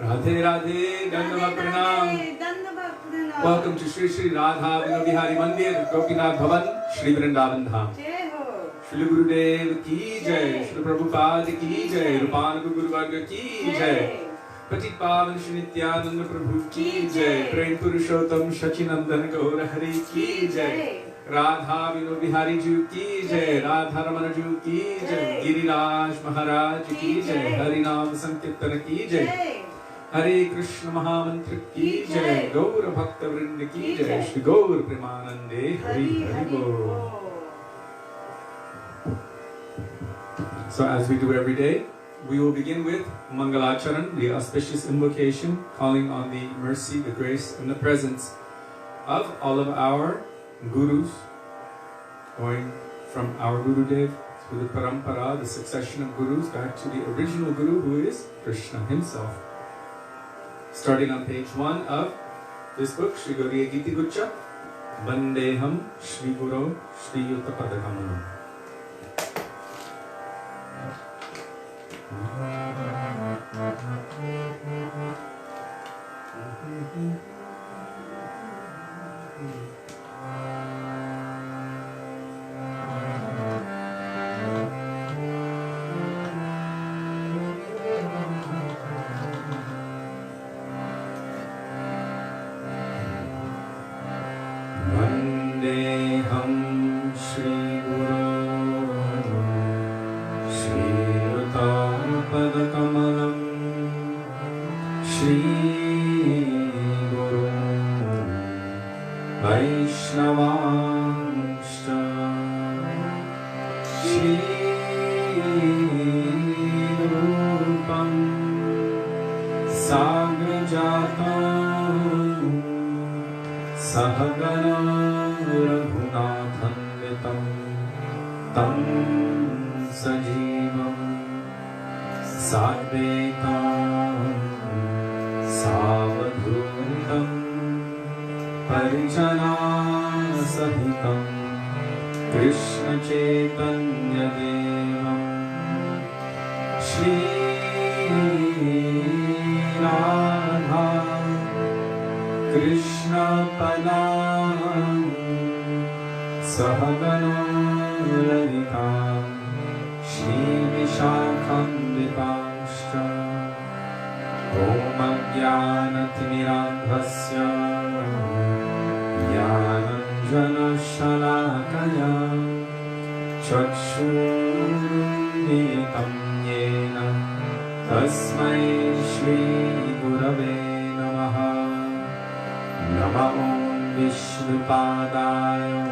Radhe Radhe, Dandava Pranam. Welcome to Shri Shri Radha Vinobihari Mandir, Gopinath Bhavan, Shri Vrindavan Dham. Srila Gurudev ki jai, Srila Prabhupada ki jai, Rupan Guru Varga ki jai, Patit Pavan Shri Nityananda Prabhu ki jai, Prem Purushottam Shachinandan Gaura Hari ki jai, Radha Vinobihari Ju ki jai, Radha Ramana Ju ki jai, Giriraj Maharaj ki jai, Harinam Sankirtana ki jai, Hare Krishna Mahamantra ki jai, Gaura Bhakta Vrinda ki jai, Shri Gaur Premanande Hari Hari Bol. So as we do every day, we will begin with Mangalacharan, the auspicious invocation, calling on the mercy, the grace, and the presence of all of our Gurus, going from our Gurudev through the Parampara, the succession of Gurus, back to the original Guru, who is Krishna himself. Starting on page 1 of this book, Shri Gauriya Giti Guccha, Vandeham Shri Guru Shri Yuta Padakamanam. Vandeham Shri Guru Shri Yuta Padakamanam Shri Guru Vaisnavanscha Shri Rupam Sagrajatam Sahagana Raghunathanvitam Tam Sajivam Sadvetam Savadhutam Parijana Sahitam Krishna Chaitanya Devam Shri Radha Krishna Padam Sahagana Lalitam Shri Vishakham Vipamshcha Om Ajnanatirandhasya Jnananjana Shalakaya Chakshurunmilitam Yena Tasmai Shri Gurave Namaha Namo Vishnupadaya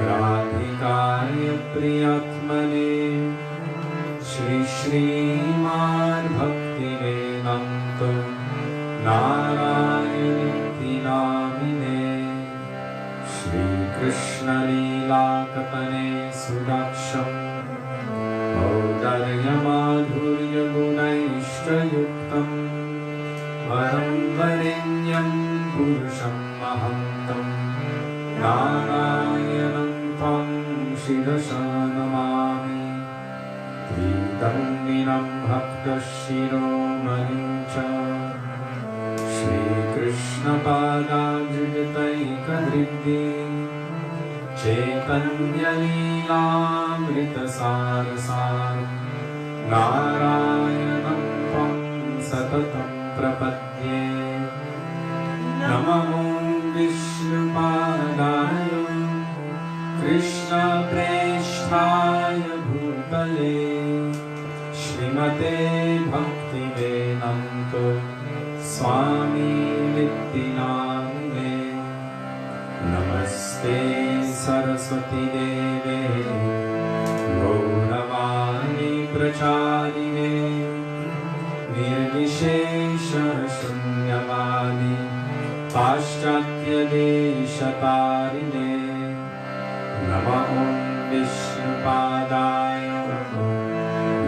Radhikaya Priyatmane Shri Srimad Bhaktivedanta Narayan Namine Shri Krishna Lila Kapane Sudaksham Audarya Madhurya Gunaishta Yuktam Varam Varenyam Purusham Mahantam Narayanam Tam Shirasha Namami Vidamninam Bhakta Shiromanincha Shri Krishna Pada Jigataika Hriddi Chaitanya Lilamrita Sarasaram Narayanam Tam Satatam Prapadye Namo Vishnupadaya Krishna Presthaya Bhutale Srimate Bhaktivedanta Swami Nityanamine Namaste Saraswati Deve Gauravani Pracharine Nirvishesha Shunyavadi Paschatya Deshatarine Namo Vishnupadaya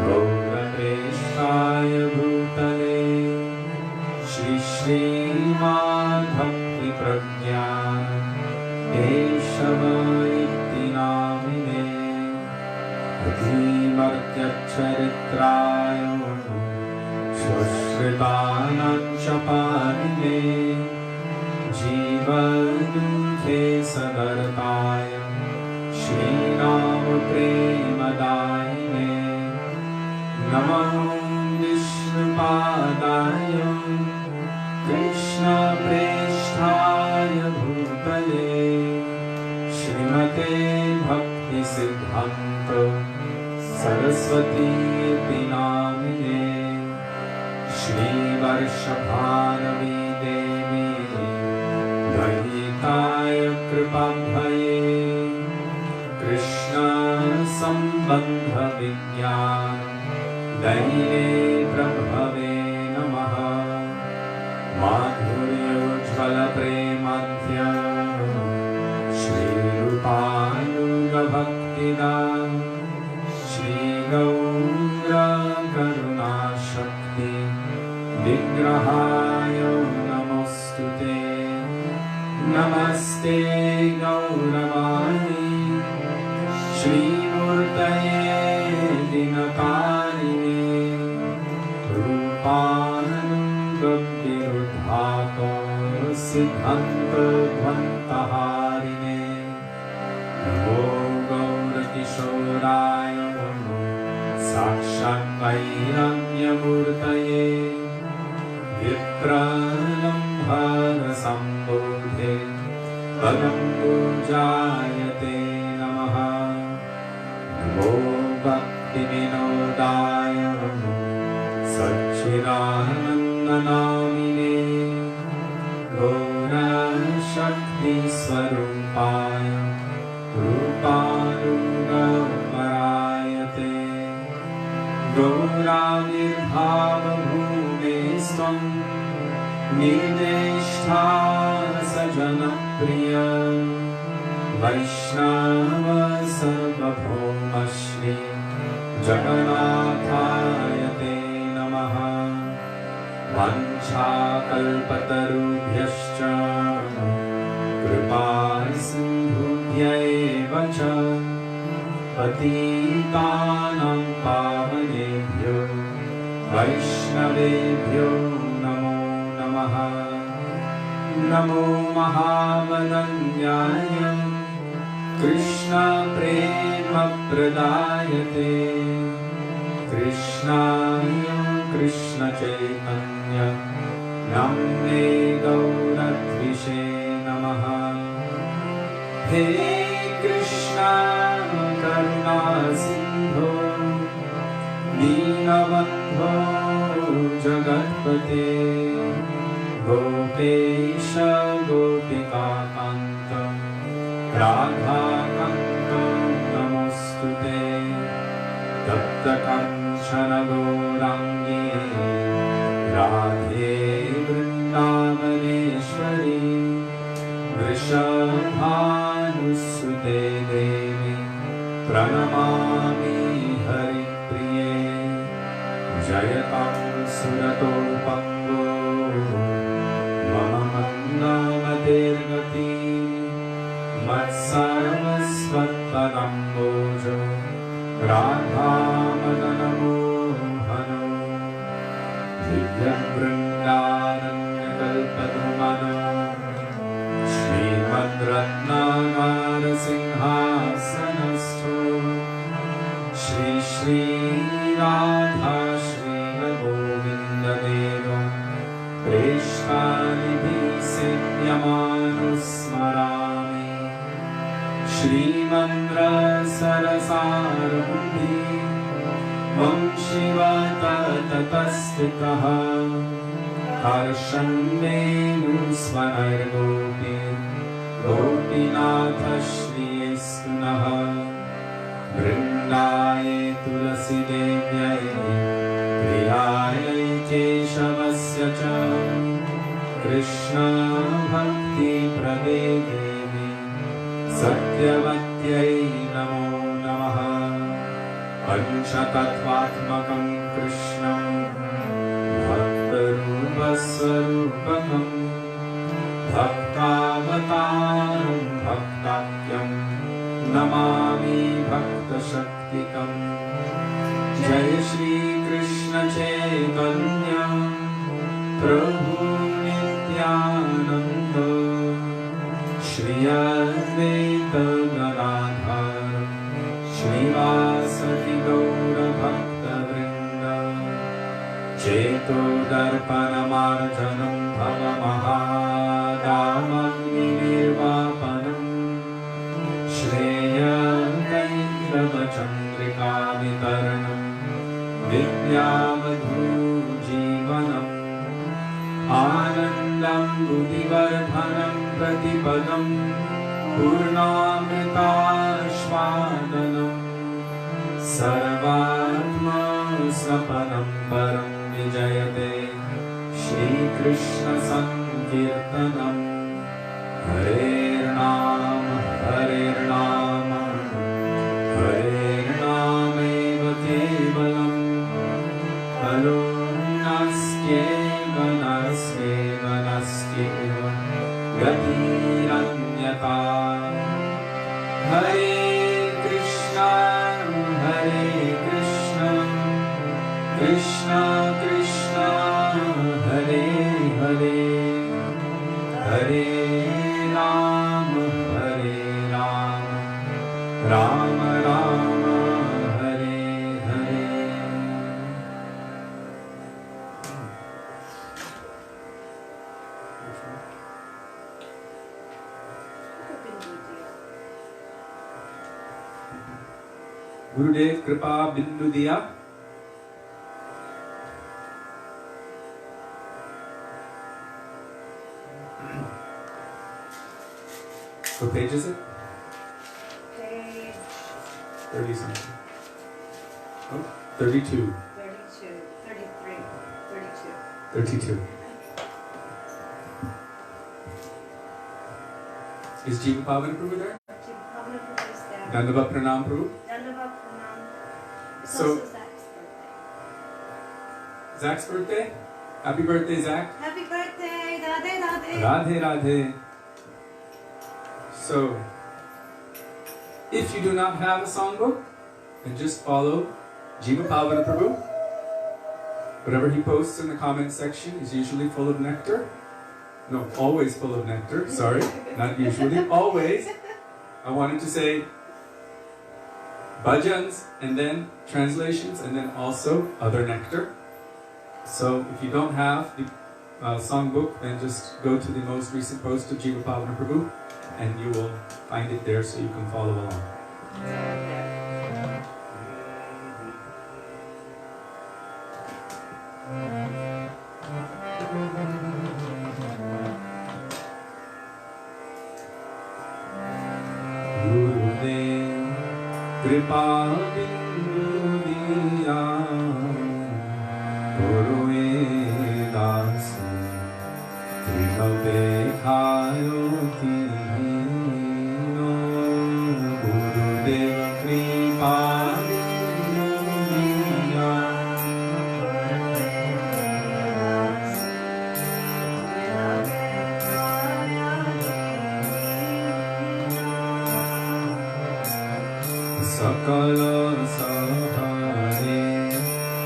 Gaurapreshthaya Bhutale Shri Srimad Bhakti Pragyana Keshavaitti Namine Adhimartyacharitraya स्वश्रितानाञ्चपालिने जीवदुःखे सदरताय Shreenam प्रेमदायिने नमो विष्णुपादाय कृष्णप्रेष्ठाय भूतले श्रीमते भक्तिसिद्धान्त सरस्वती नामिने श्रीवर्षभानवी देवी दयिताय कृपाभये कृष्ण संबंध विज्ञान दैवे प्रभवे नमः माधुर्योज्ज्वल प्रेमाध्य श्रीरूपानुगभक्तिदान श्रीगौर करुणाशक्ति विग्रहाय नमोस्तुते नमस्ते गौरवाणी श्रीमूर्तये दिनकारिणे रूपानुगविरुद्धाको सिद्धान्तध्वन्तहारिणे नमो गौरकिशोराय नमो साक्षात् वैरम्यमूर्तये विप्रलम्भनसम्बोधे पदं पूजायते नमः नमो भक्तिविनोदाय नमो सच्चिदानन्दनामिने गौरशक्तिस्वरूपाय रूपानुगपरायते गौराविर्भावभूमेस्त्वं निर्देष्टासजनप्रिय वैष्णव सर्वभौमश्री जगन्नाथाय ते नमः वाञ्छाकल्पतरुभ्यश्च कृपासिन्धुभ्यैव च पतितानां पावनेभ्यो वैष्णवेभ्यो नमो नमः नमो महावदन्याय कृष्णप्रेमप्रदायते कृष्णाय कृष्णचैतन्य नाम्ने गौरद्विषे नमः हे कृष्ण करुणा सिन्धो दीनबन्धो जगत्पते गोपेश गोपिकान्त राधाकान्त नमोस्तुते तप्तकाञ्चन गौराङ्गी राधे वृन्दावनेश्वरी वृषभानुसुते देवी प्रणमामि हरिप्रिये जयतां सुरतो पङ्गो मम मन्दमतिर्गति मत्सर्वस्वत्पदम्बोजो राधामदनमोहनो दिव्यवृन्दारण्यकल्पद्रुमनो श्रीमद्रत्नागारसिंहासनस्थो श्री श्री राधा श्रीलगोविन्ददेव प्रेष्ठानिधिः सेव्यमानुस्मरामि श्रीमन्द्रसरसारम्भी वं शिवततस्थितः हर्षन्वेणुस्वनर्गोपी गोपीनाथ श्रीस्तु नः वृन्दाय तुलसीदेव्यै प्रियायै केशवस्य च कृष्ण भक्तिप्रदे देवी सत्यवत्यै नमो नमः पंचतत्त्वात्मकं कृष्णं भक्तरूपस्वरूपकं भक्तावतारं भक्ताख्यं नमामि भक्तशक्तिकम् जय Shri Krishna Chaitanya Prabhu Nityananda Shri Advaita Gadadhar Srivasati Gaura Bhakta Vrinda Cheto Darpana Marjanam Bhava Mahadamam Nirvapanam Shreya Kaindava Chandrika Vitaranam Vidyavadhu Jivanam Anandam Budivardhanam Pratipadam Purnamrita Shvadanam Sarvatma Sapadam Param Vijayate Shri Krishna Sankirtanam Hare Rama Hare Rama Hare Rama Eva Kevalam Halo Naskeva Naskeva Naskeva Gatiranyata Hare Krishna Krishna Krishna Hare Hare Hare Rama Rama Rama Hare Hare. Gurudev Kripa Bindu Diya. What page is it? Page 30 something. Oh, 32. 32, 33, 32. 32. Is Jiva Pavan Prabhu there? Pavana Prabhu is there. Dandavat Pranam Prabhu. Dandavat Pranam. It's So- also Zach's birthday. Zach's birthday? Happy birthday, Zach. Happy birthday, Radhe Radhe. Radhe Radhe. So, if you do not have a songbook, then just follow Jiva Pavana Prabhu. Whatever he posts in the comment section is usually full of nectar. No, always full of nectar. Sorry, not usually, always. I wanted to say bhajans and then translations and then also other nectar. So if you don't have the songbook, then just go to the most recent post of Jiva Pavana Prabhu and you will find it there so you can follow along. Gurudev Kripa Bindu Diya Guru Edasi Tribhave Khayoti No Gurudev Kripa Bindu Diya Sakala Sahare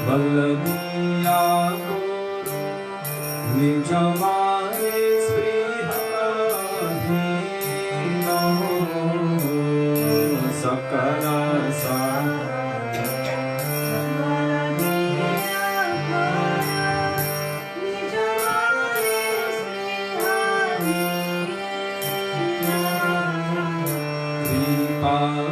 Vallabhiya Guru Nijamare Srihadhino Sakala Sahare Radhe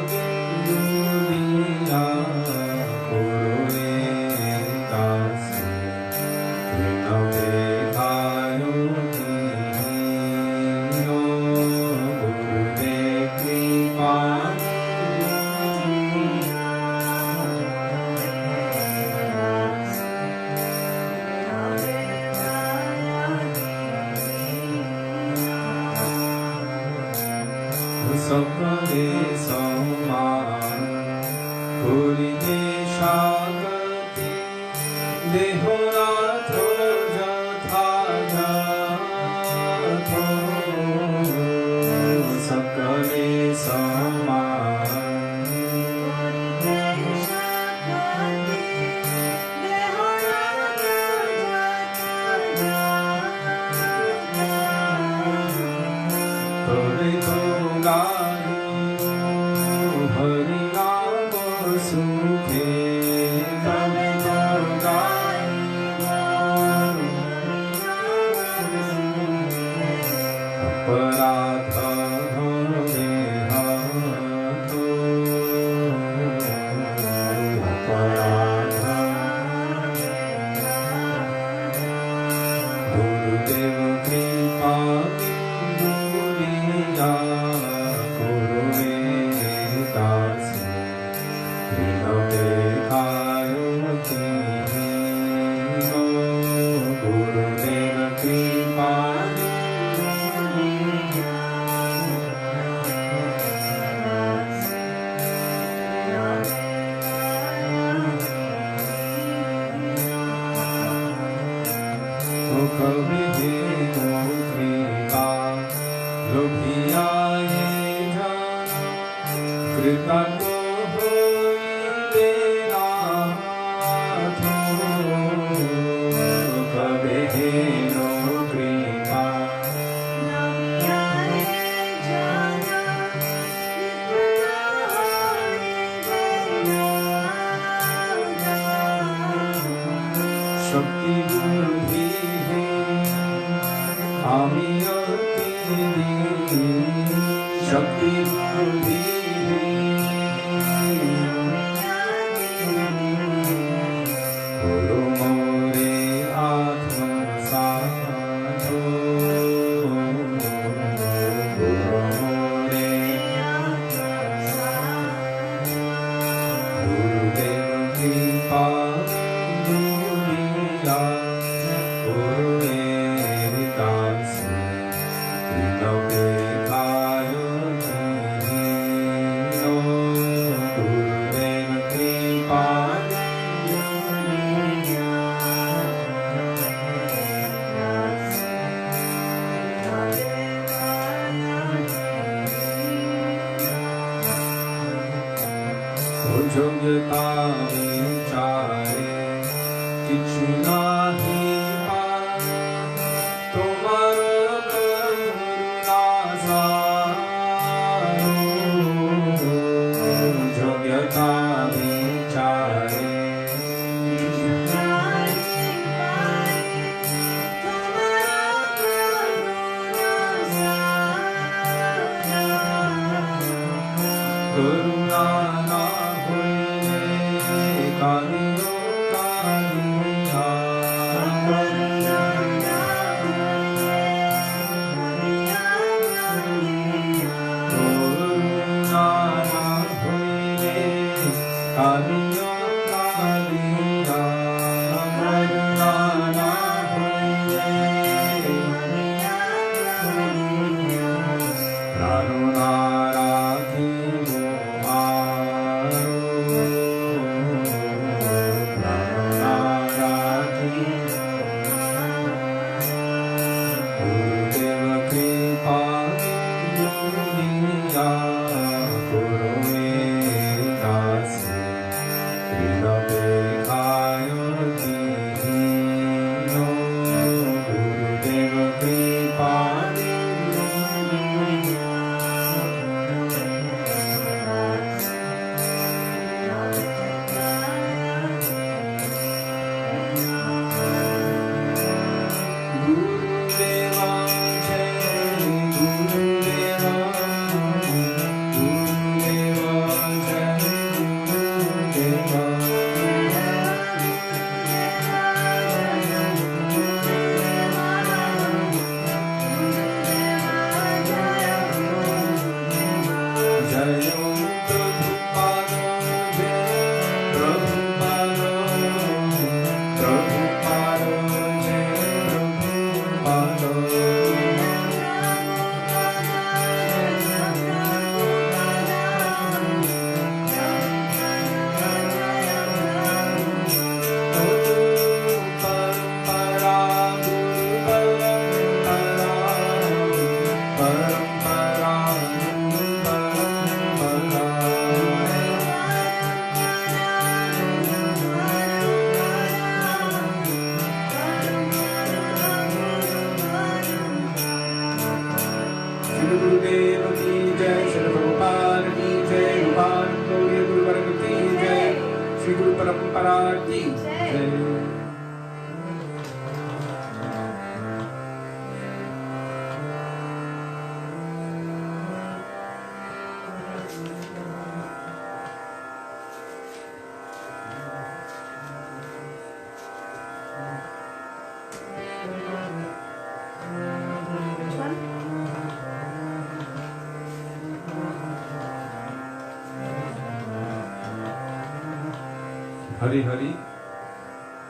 Hari Hari,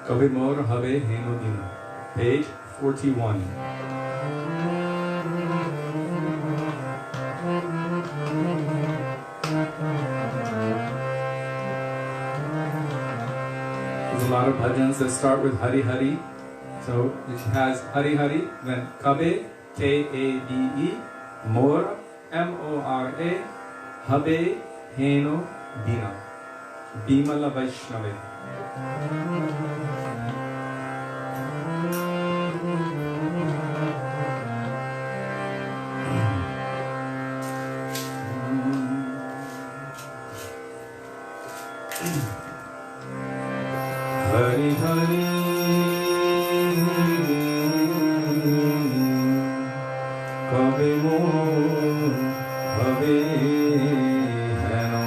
Kavi Mor Have Henodina, page 41. There's a lot of bhajans that start with Hari Hari, So it has Hari Hari, then Kabe, K-A-B-E, Mora, M-O-R-A, Habe, Heno, Bina. Bimala Vaishnava. Hari Hari Kabe Mo Habe Heno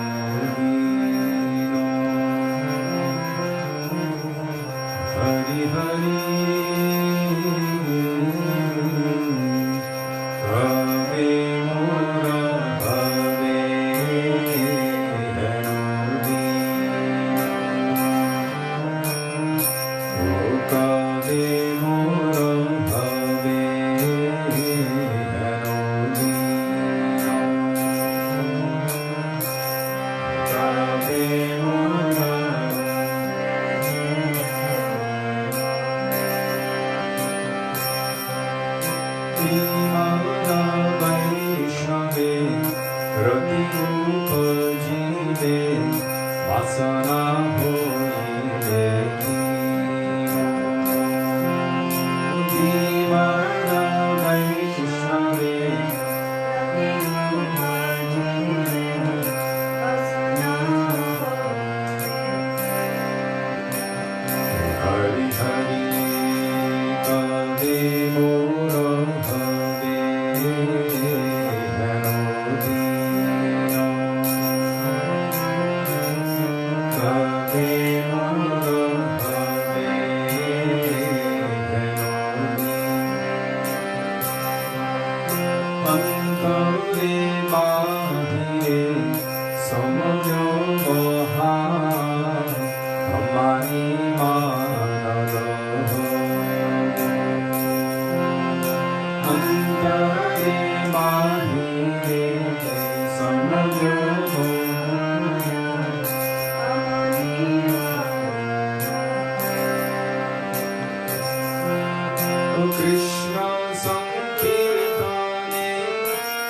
Dino Hari Hari Kabe Mora Habe Heno Kabe Mora Habe Heno Dino Kabe Mora Imana Vaishnave Rati Upajive Vasana Hoile Imana Vaishnave Hari Hari Kabe Mora Habe Heno Dino Kabe Mora Habe Heno Dino Antare Mahire Samyo Mohan Amani Manalo Antare Mahire Samyo Mohan Krishna Sankirtane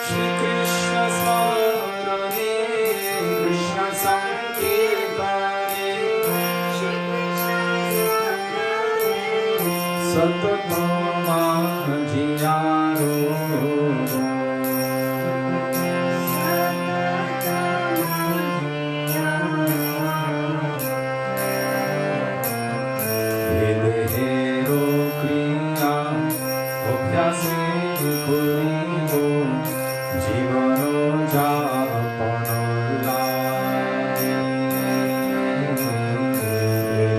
Shri Krishna Smarane Krishna Sankirtane Satatma Jiyaro Vedhero Kriya Obhyase Kuribo Jivano Japano Lai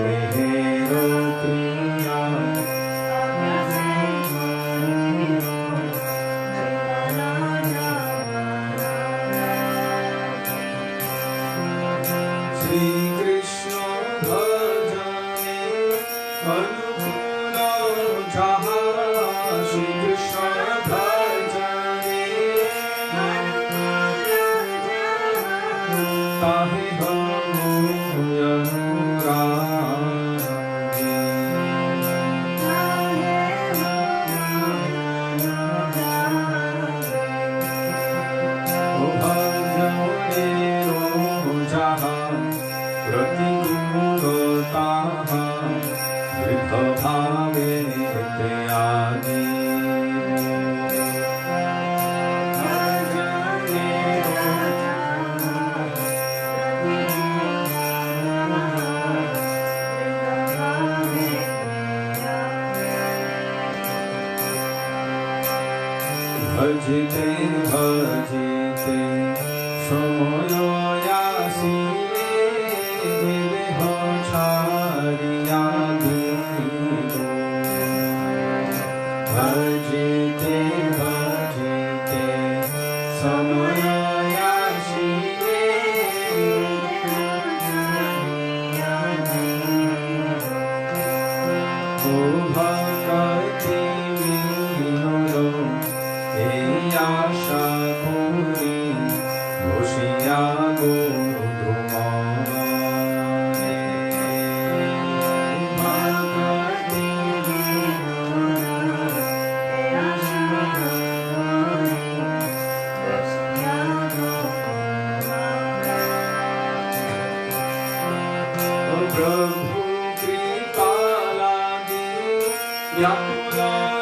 Vedhero Kriya Shri Krishna Bhajane Anukula Jaha Shri Krishna Bhajane Tahe Hamu Anuragi Bhajane Jaha Rati Guru Taha Vritha Bhave Teyadi Bhajite Bhajite Somoyo Yasine Deho Chariya Dido Bhajite Bhajite Somoyo Yasine O Bhakti Vinoro Eyasha Kuri Oshiyago Dumane Bhakti Vinoro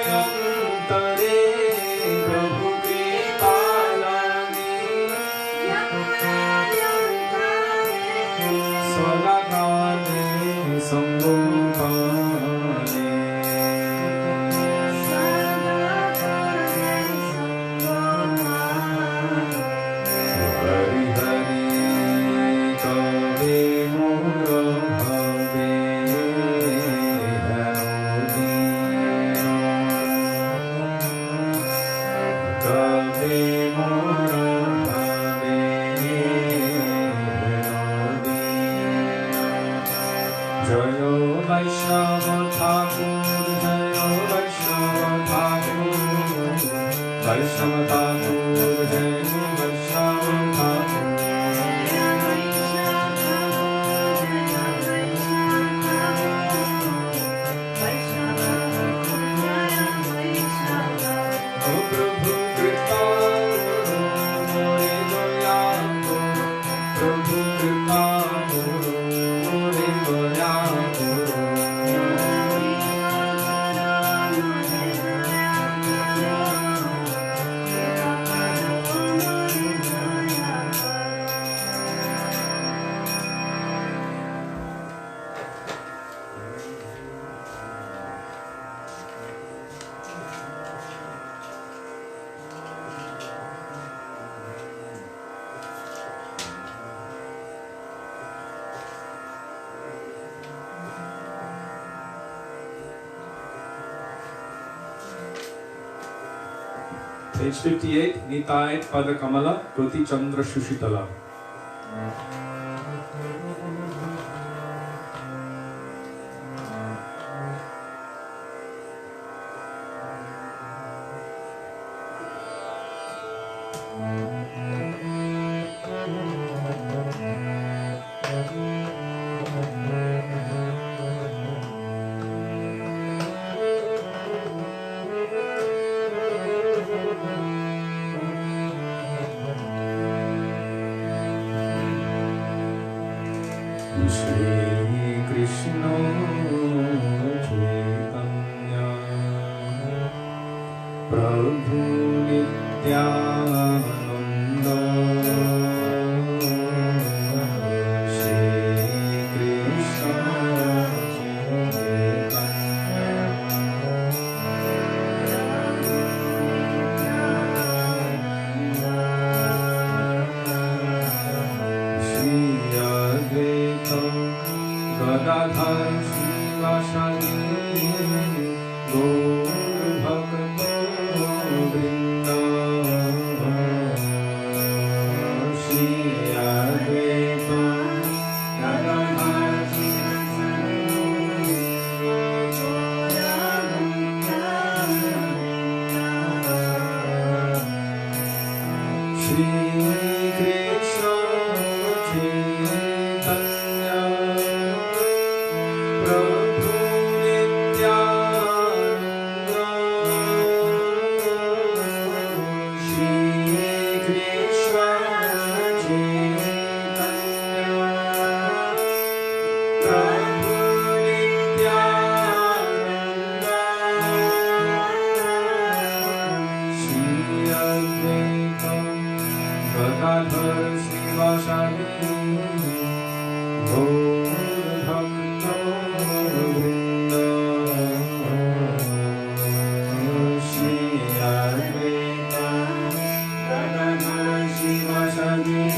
व्याकुलायन्तरे प्रभु कृपा लागे स्वलगाने सम्मुखाने हरि हरि कवे मोर भवे कवे मोर भवे जय वैष्णव ठाकुर जय वैष्णव ठाकुर वैष्णव ठाकुर जय वैष्णव ठाकुर ओ प्रभु कृपा मोरे दया करो प्रभु कृपा मोरे दया करो Page 58, Nitai Pada Kamala, Prati Chandra Shushitala. Shri Krishna Chaitanya Prabhu Nityananda Shri Krishna Gadadhar Srivasadi Gaur Bhakta Vrinda Shri Advaita Gadadhar Srivasadi Shri Krishna Chaitanya Prabhu Nityananda Shri Krishna Chaitanya Prabhu Nityananda Shri Advaita Gadadhar Srivasadi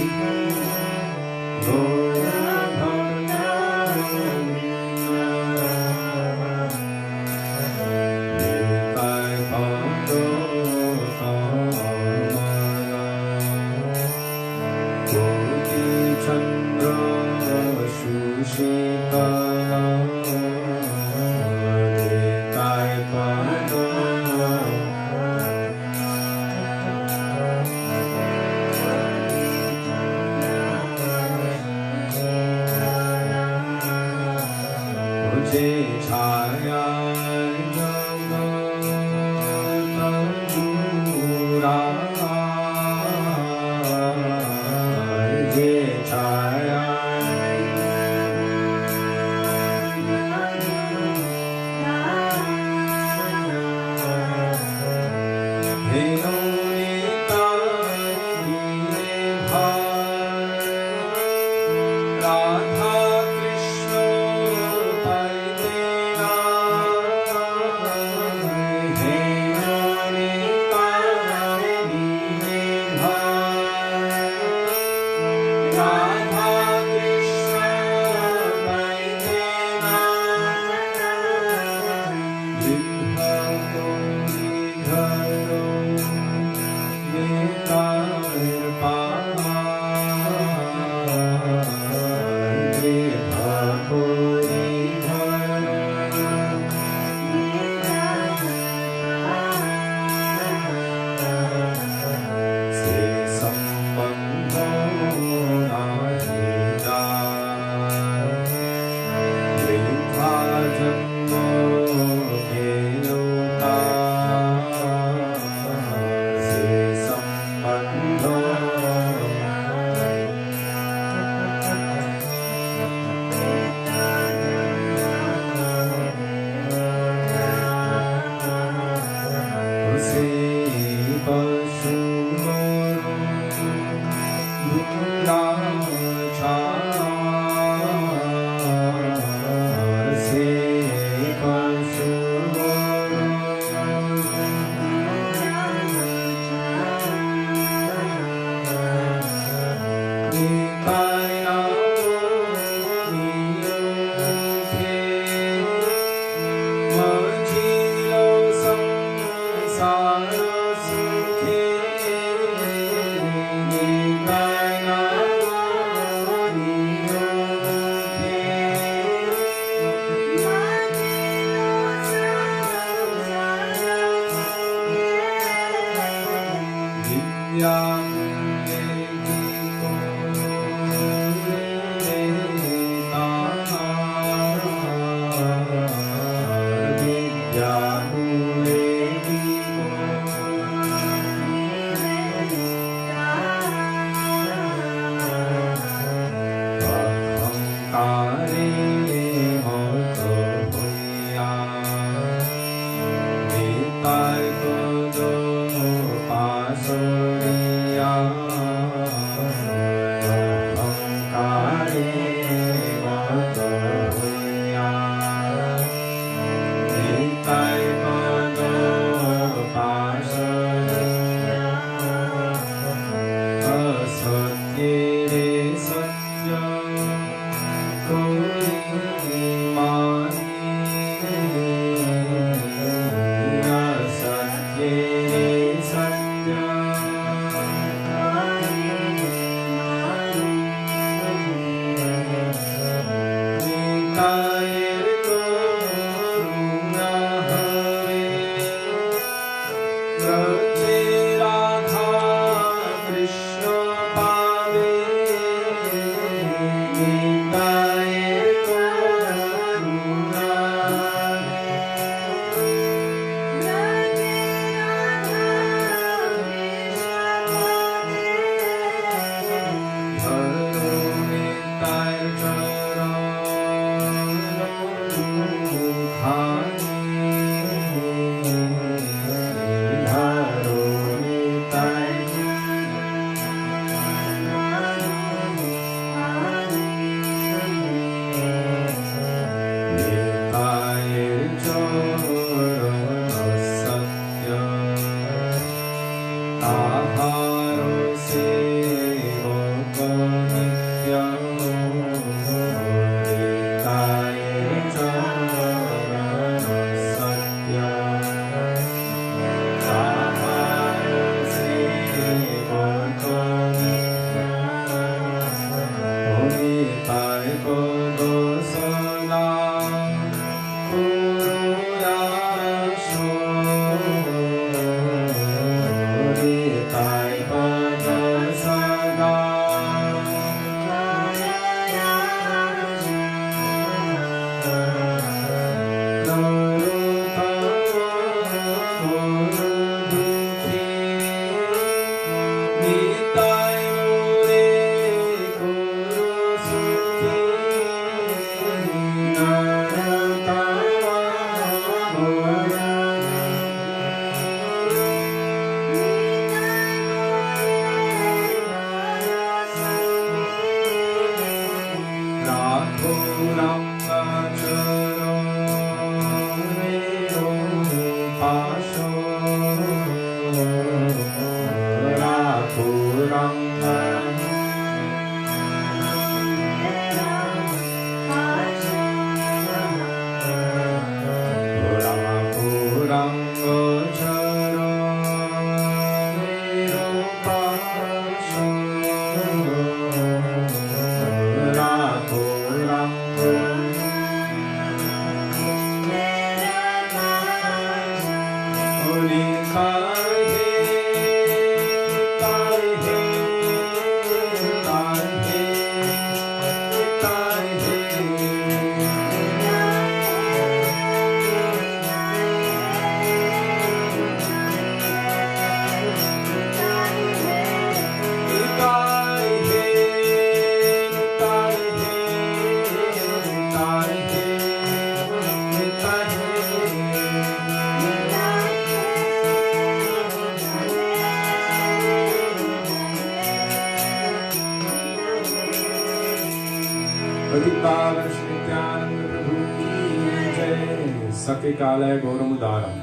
Sake Kalaya Gauramudaram.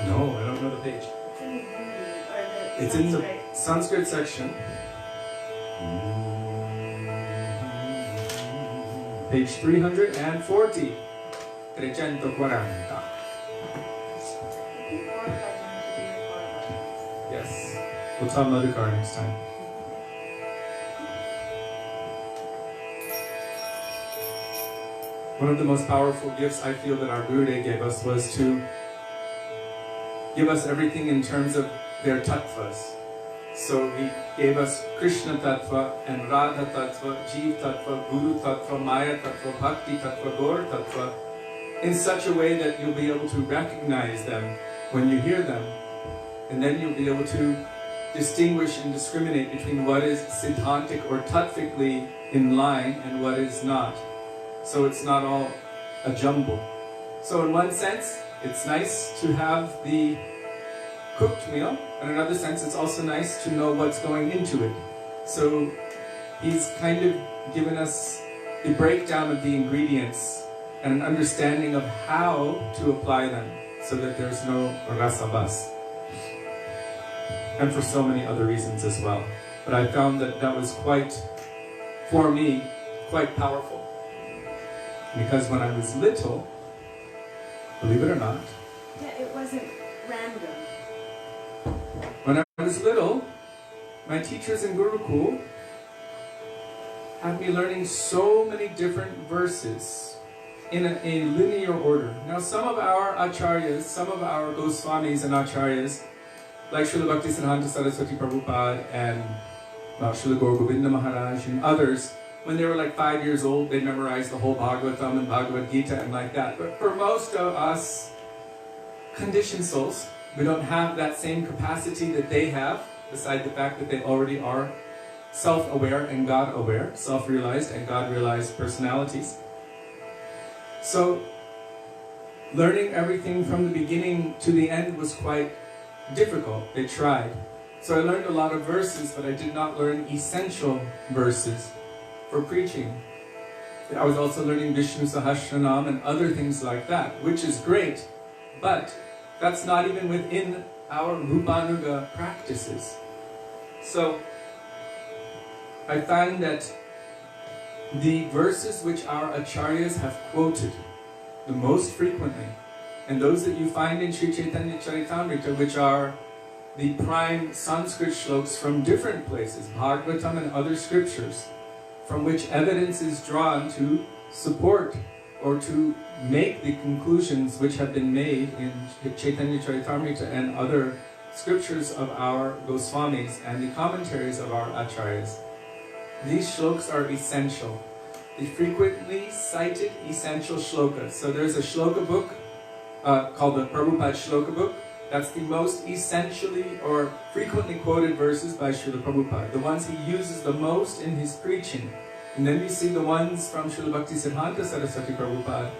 No, I don't know the page. It's in the Sanskrit section. Page 340. 340. Yes. We'll tell Madhukar next time. One of the most powerful gifts I feel that our Gurudev gave us was to give us everything in terms of their tattvas. So he gave us Krishna tattva and Radha tattva, Jeev tattva, Guru tattva, Maya tattva, Bhakti tattva, Gaur tattva, in such a way that you'll be able to recognize them when you hear them, and then you'll be able to distinguish and discriminate between what is siddhantic or tattvically in line and what is not. So it's not all a jumble. So in one sense, it's nice to have the cooked meal, and in another sense, it's also nice to know what's going into it. So he's kind of given us the breakdown of the ingredients and an understanding of how to apply them so that there's no rasabas. And for so many other reasons as well. But I found that that was quite, for me, quite powerful. Because when I was little, believe it or not, Yeah, it wasn't random. when I was little, my teachers in Gurukul had me learning so many different verses in a linear order. Now some of our acharyas, some of our Goswamis and acharyas, like Srila Bhaktisiddhanta Saraswati Prabhupada and Srila Govinda Maharaj and others, when they were like 5 years old, they memorized the whole Bhagavatam and Bhagavad Gita and like that. But for most of us conditioned souls, we don't have that same capacity that they have, beside the fact that they already are self-aware and God-aware, self-realized and God-realized personalities. So, learning everything from the beginning to the end was quite difficult. They tried. So I learned a lot of verses, but I did not learn essential verses for preaching. I was also learning Vishnu Sahasranam and other things like that, which is great, but that's not even within our Rupanuga practices. So I find that the verses which our acharyas have quoted the most frequently, and those that you find in Sri Chaitanya Charitamrita, which are the prime Sanskrit shlokas from different places, Bhagavatam and other scriptures, from which evidence is drawn to support or to make the conclusions which have been made in Chaitanya Charitamrita and other scriptures of our Goswamis and the commentaries of our acharyas. These shlokas are essential. The frequently cited essential shlokas. So there's a shloka book called the Prabhupada Shloka book. That's the most essentially or frequently quoted verses by Srila Prabhupada. The ones he uses the most in his preaching. And then we see the ones from Srila Bhaktisiddhanta Saraswati Prabhupada.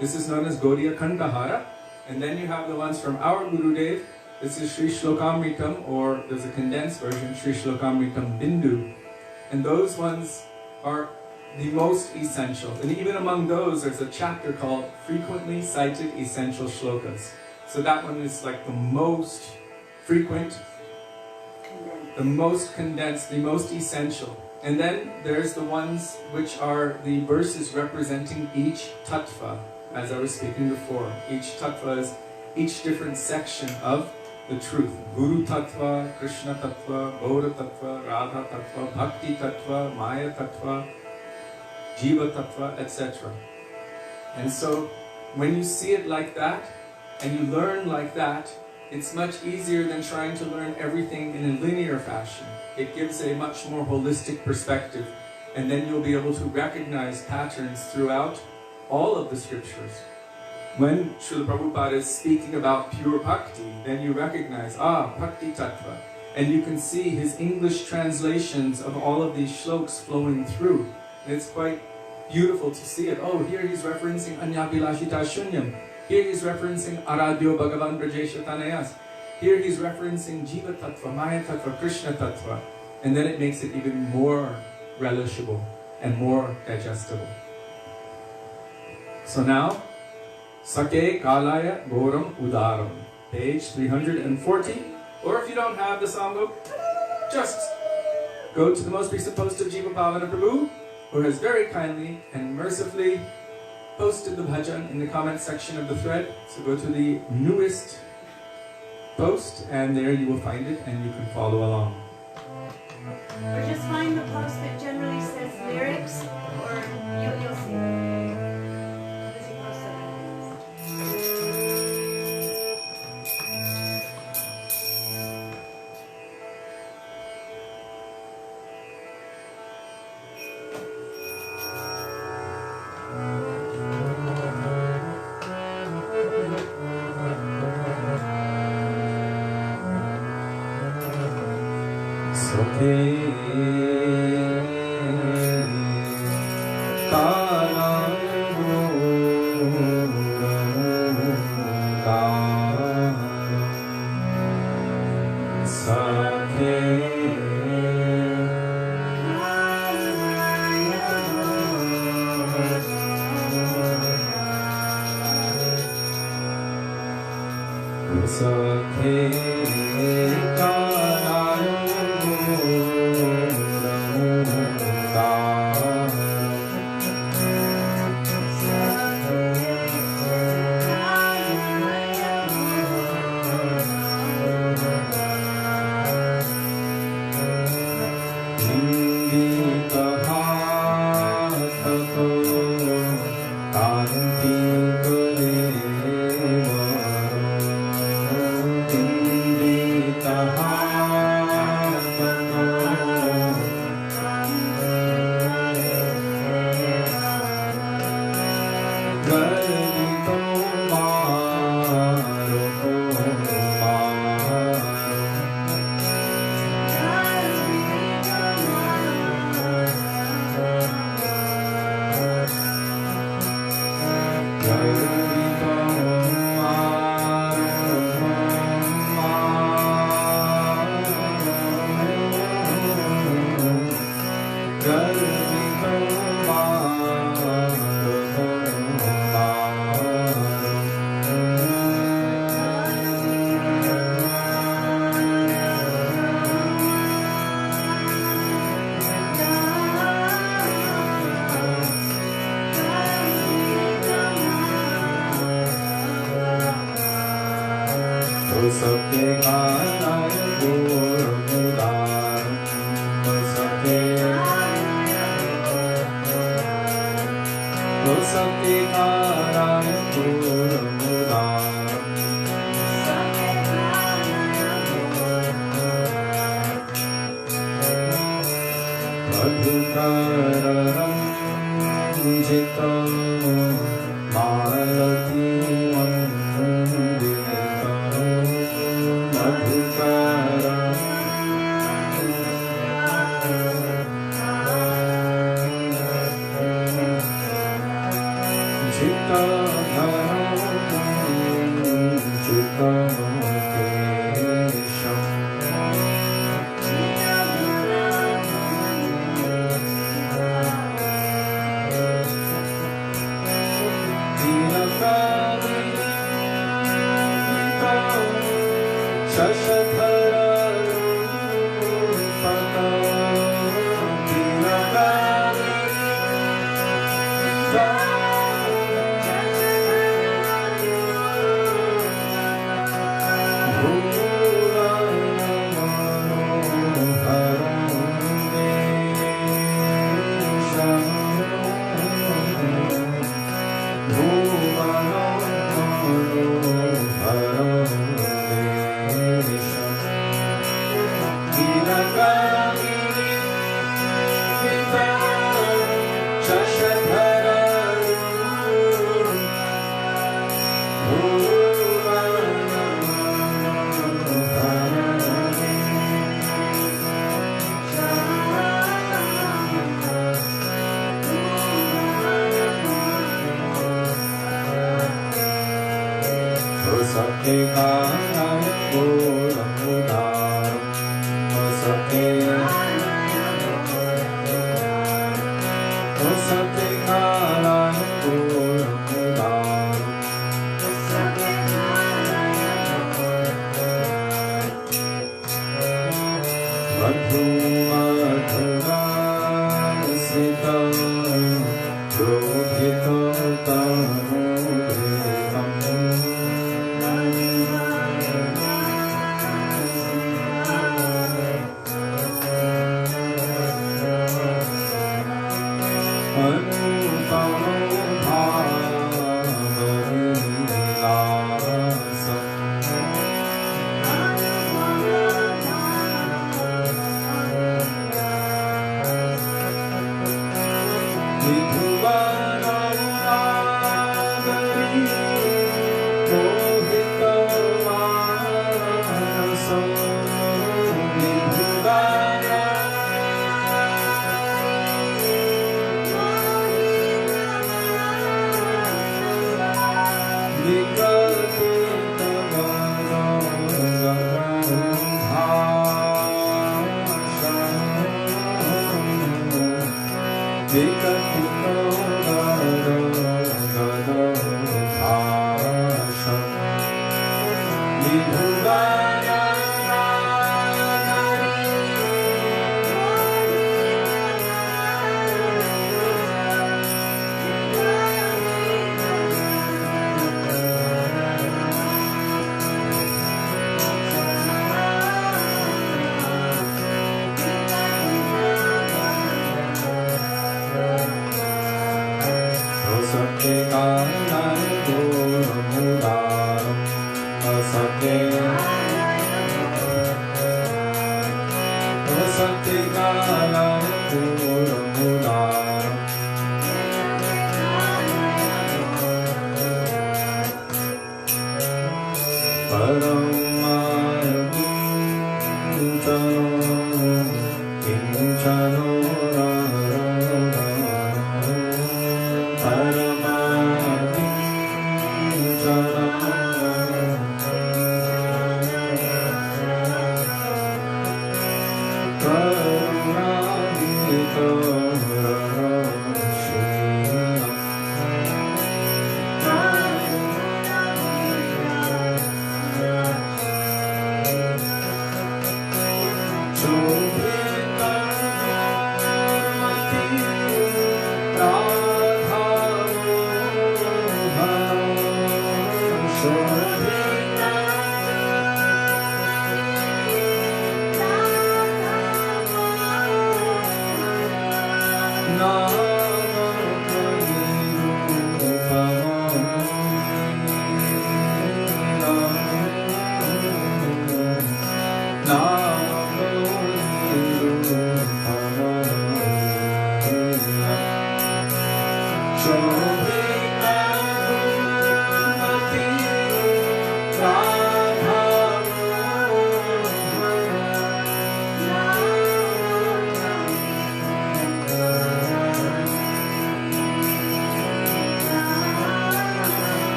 This is known as Gaudiya Kantahara. And then you have the ones from our Gurudev. This is Sri Shlokamritam, or there's a condensed version, Sri Shlokamritam Bindu. And those ones are the most essential. And even among those, there's a chapter called Frequently Cited Essential Shlokas. So that one is like the most frequent, the most condensed, the most essential. And then there's the ones which are the verses representing each tattva, as I was speaking before. Each tattva is each different section of the truth. Guru tattva, Krishna tattva, Gaura tattva, Radha tattva, Bhakti tattva, Maya tattva, Jiva tattva, etc. And so when you see it like that, and you learn like that, it's much easier than trying to learn everything in a linear fashion. It gives a much more holistic perspective, and then you'll be able to recognize patterns throughout all of the scriptures. When Srila Prabhupada is speaking about pure bhakti, then you recognize, bhakti tattva. And you can see his English translations of all of these shlokas flowing through. And it's quite beautiful to see it. Oh, here he's referencing Anyabhilashita Shunyam. Here he's referencing Aradhyo Bhagavan Brajesha Tanayas. Here he's referencing Jiva Tattva, Maya Tattva, Krishna Tattva. And then it makes it even more relishable and more digestible. So now, Sake Kalaya Goram Udaram, page 340. Or if you don't have the songbook, just go to the most recent post of Jiva Pavana Prabhu, who has very kindly and mercifully posted the bhajan in the comment section of the thread. So go to the newest post, and there you will find it, and you can follow along. Or just find the post that generally says lyrics, or you'll see it. Because he posts it.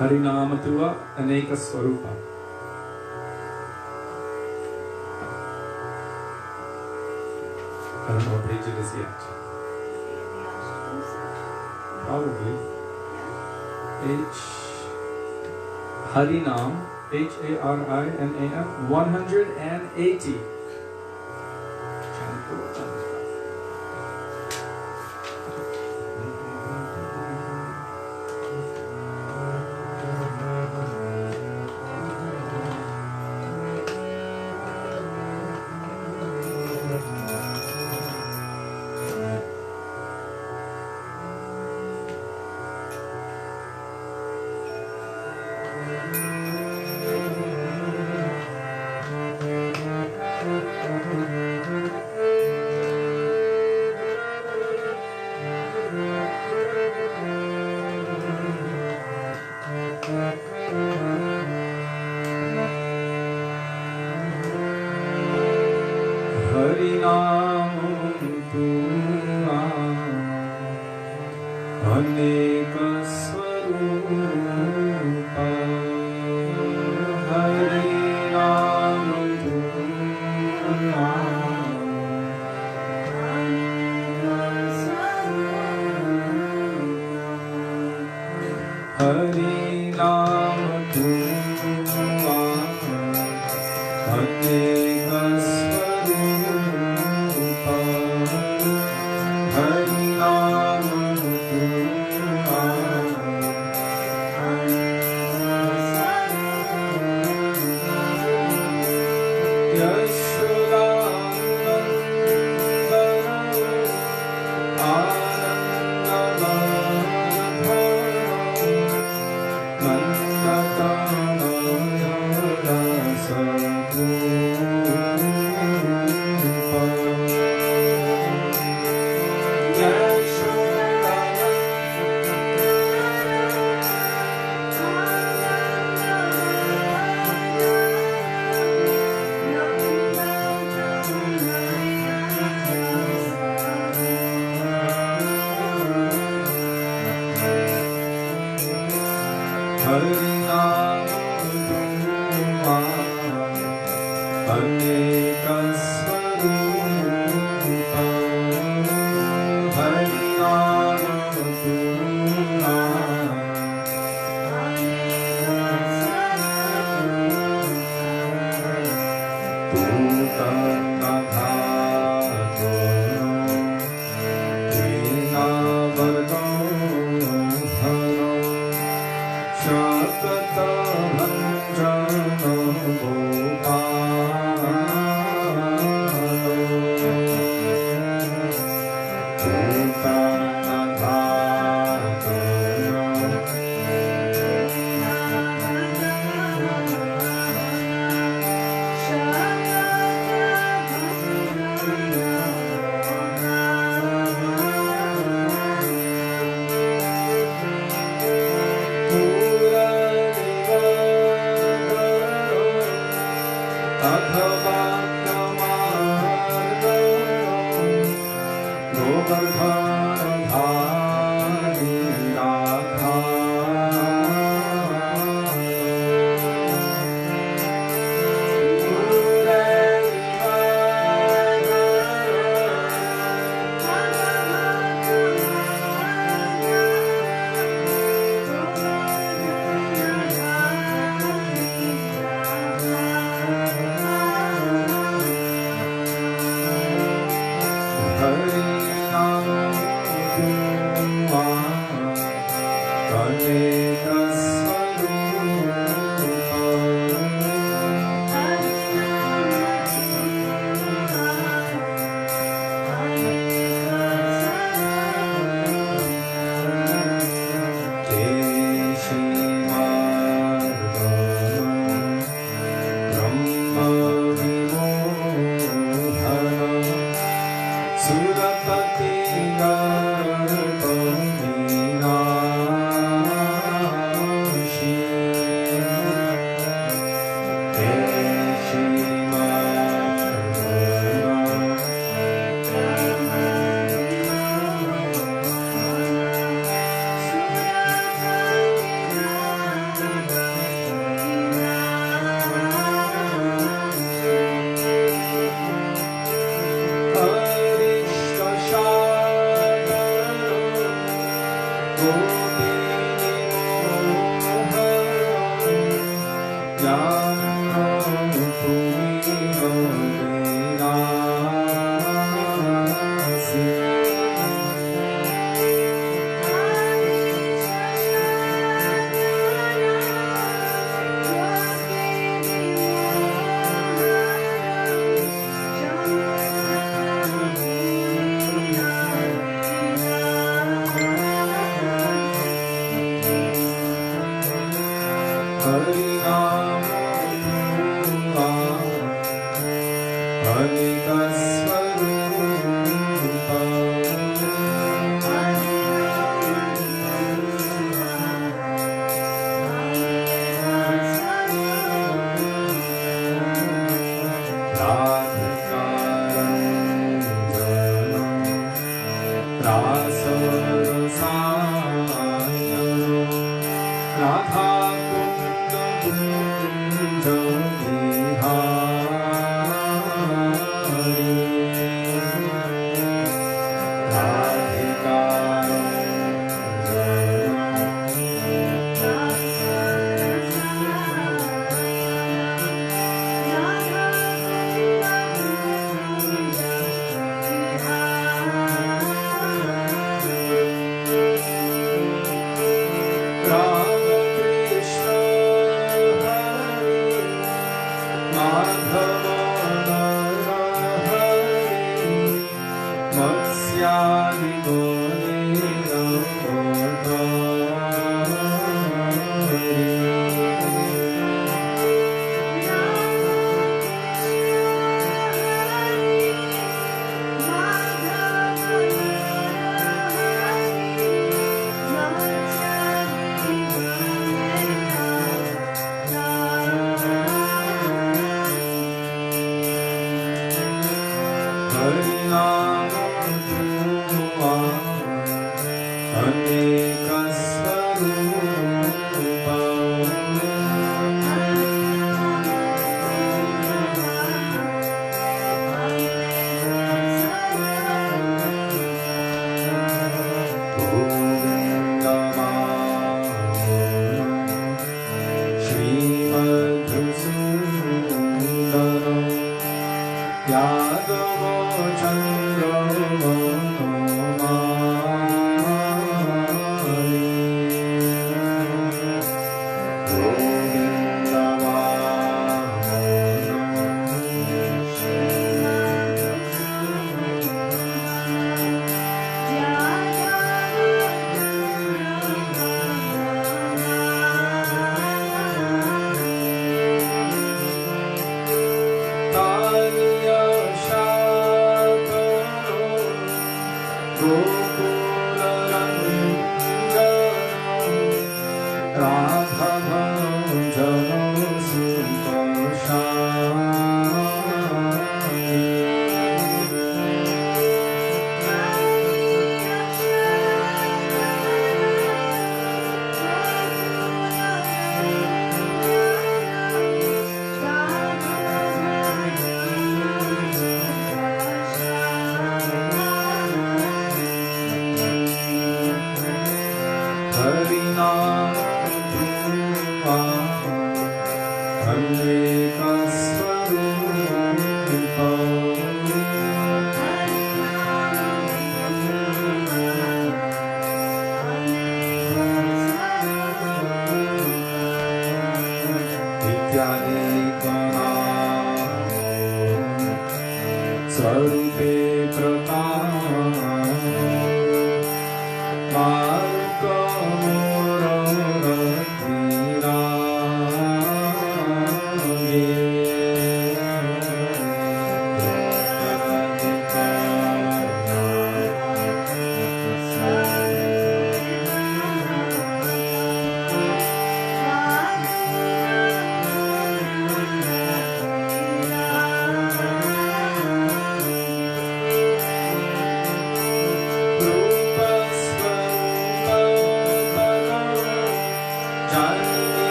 Harinamatuva Aneka Swarupa. I don't know what page it is yet. Probably. Harinam, Harinam, 180. अनेक स्वरूपा हरि नाम हरि नाम धुआ अनेक स्वरूपा हरि नाम धुआ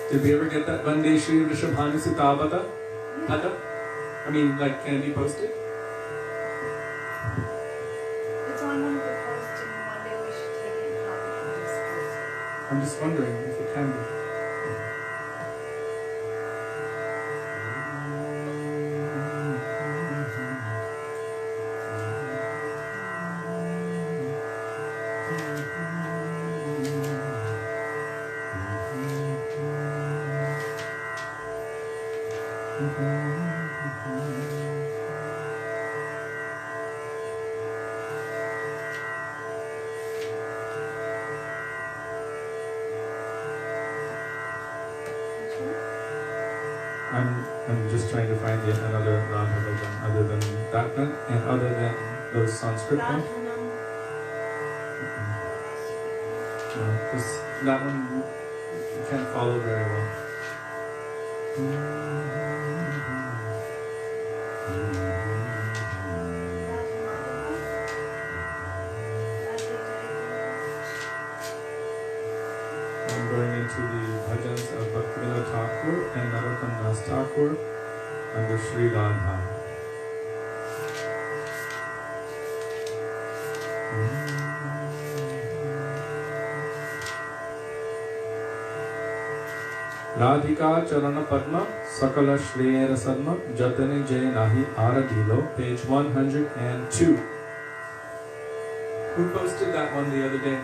Did we ever get that Vande Shri Rishabhanu Sitabhata? Pada? I mean, like, can it be posted? It's on one of the posts, and one day we should take it and copy it and just post it. I'm just wondering if it can be. I'm just trying to find yet another Radha bhajan other than that one and other than those Sanskrit ones. Because that one you can't follow very well. I'm going into the bhajans of Bhaktivedanta Thakur and Narottam Das Thakur under Sri Radha. Radhika Charana Padma Sakala Shreyera Sadma Jatane Jay Nahi Aradilo, page 102. Who posted that one the other day?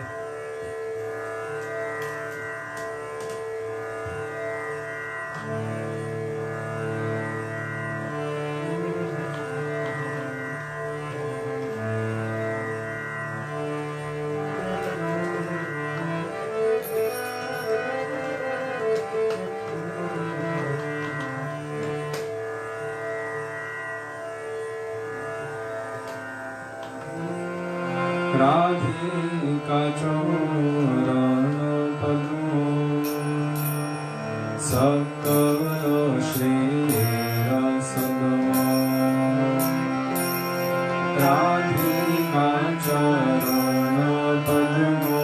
Radhika Charana Padma Sakala Shreyera Sadma Radhika Charana Padma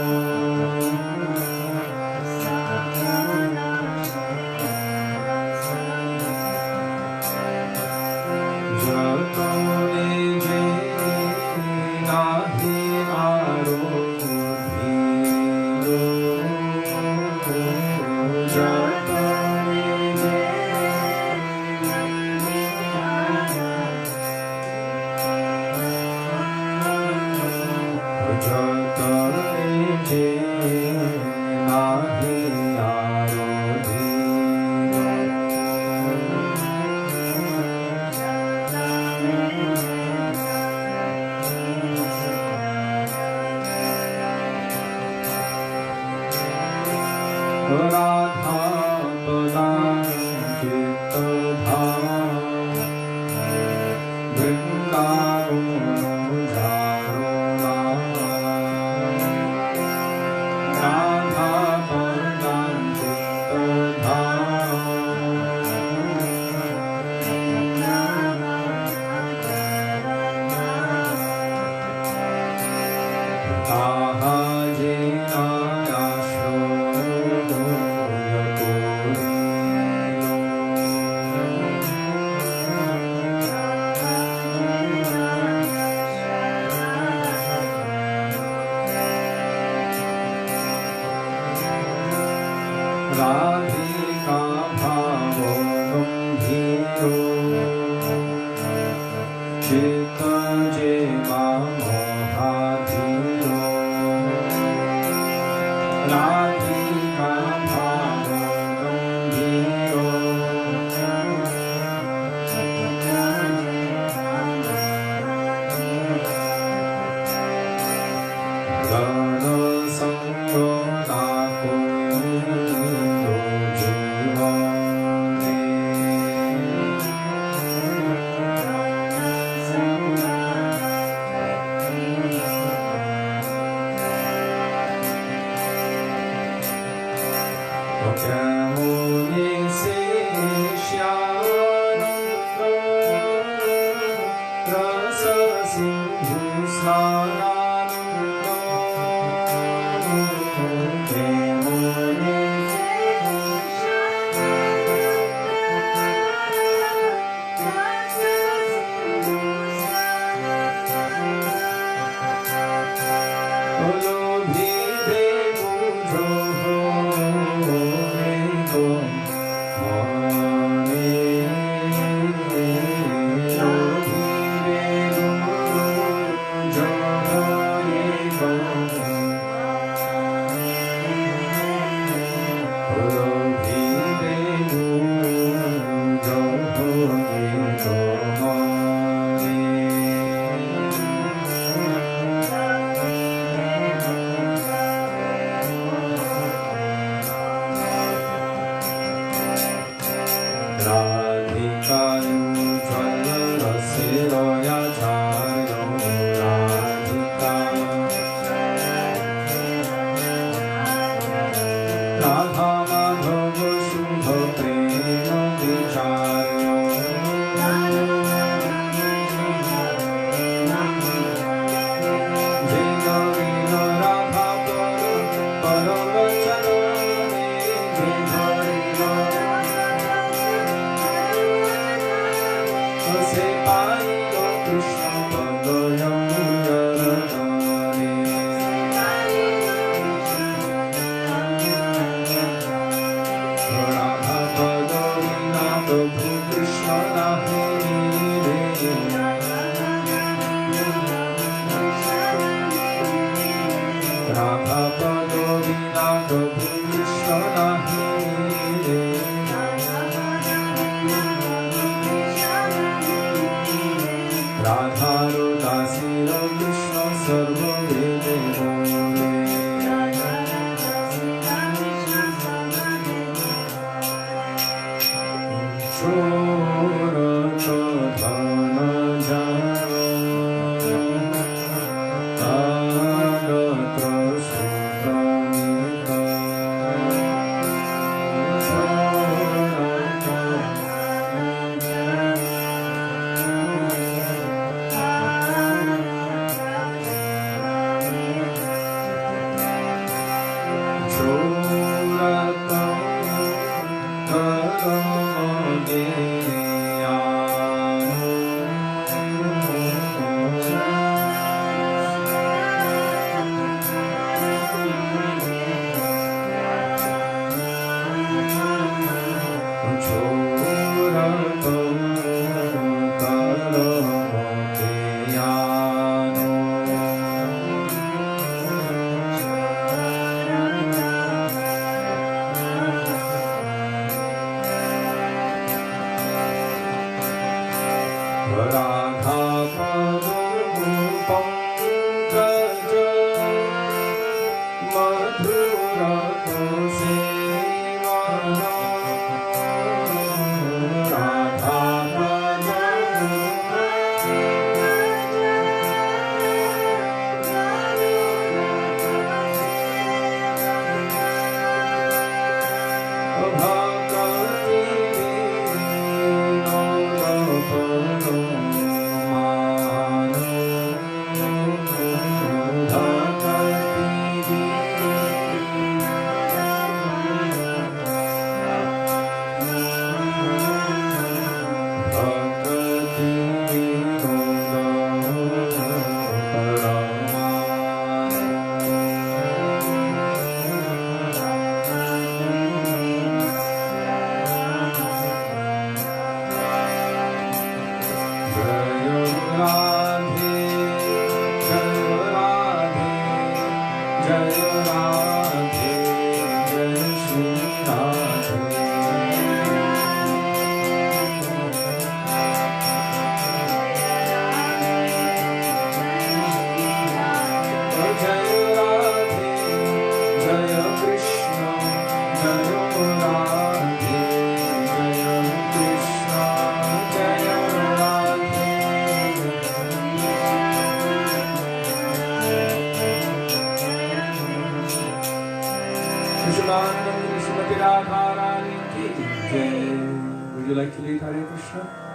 Would you like to lead Hare Krishna?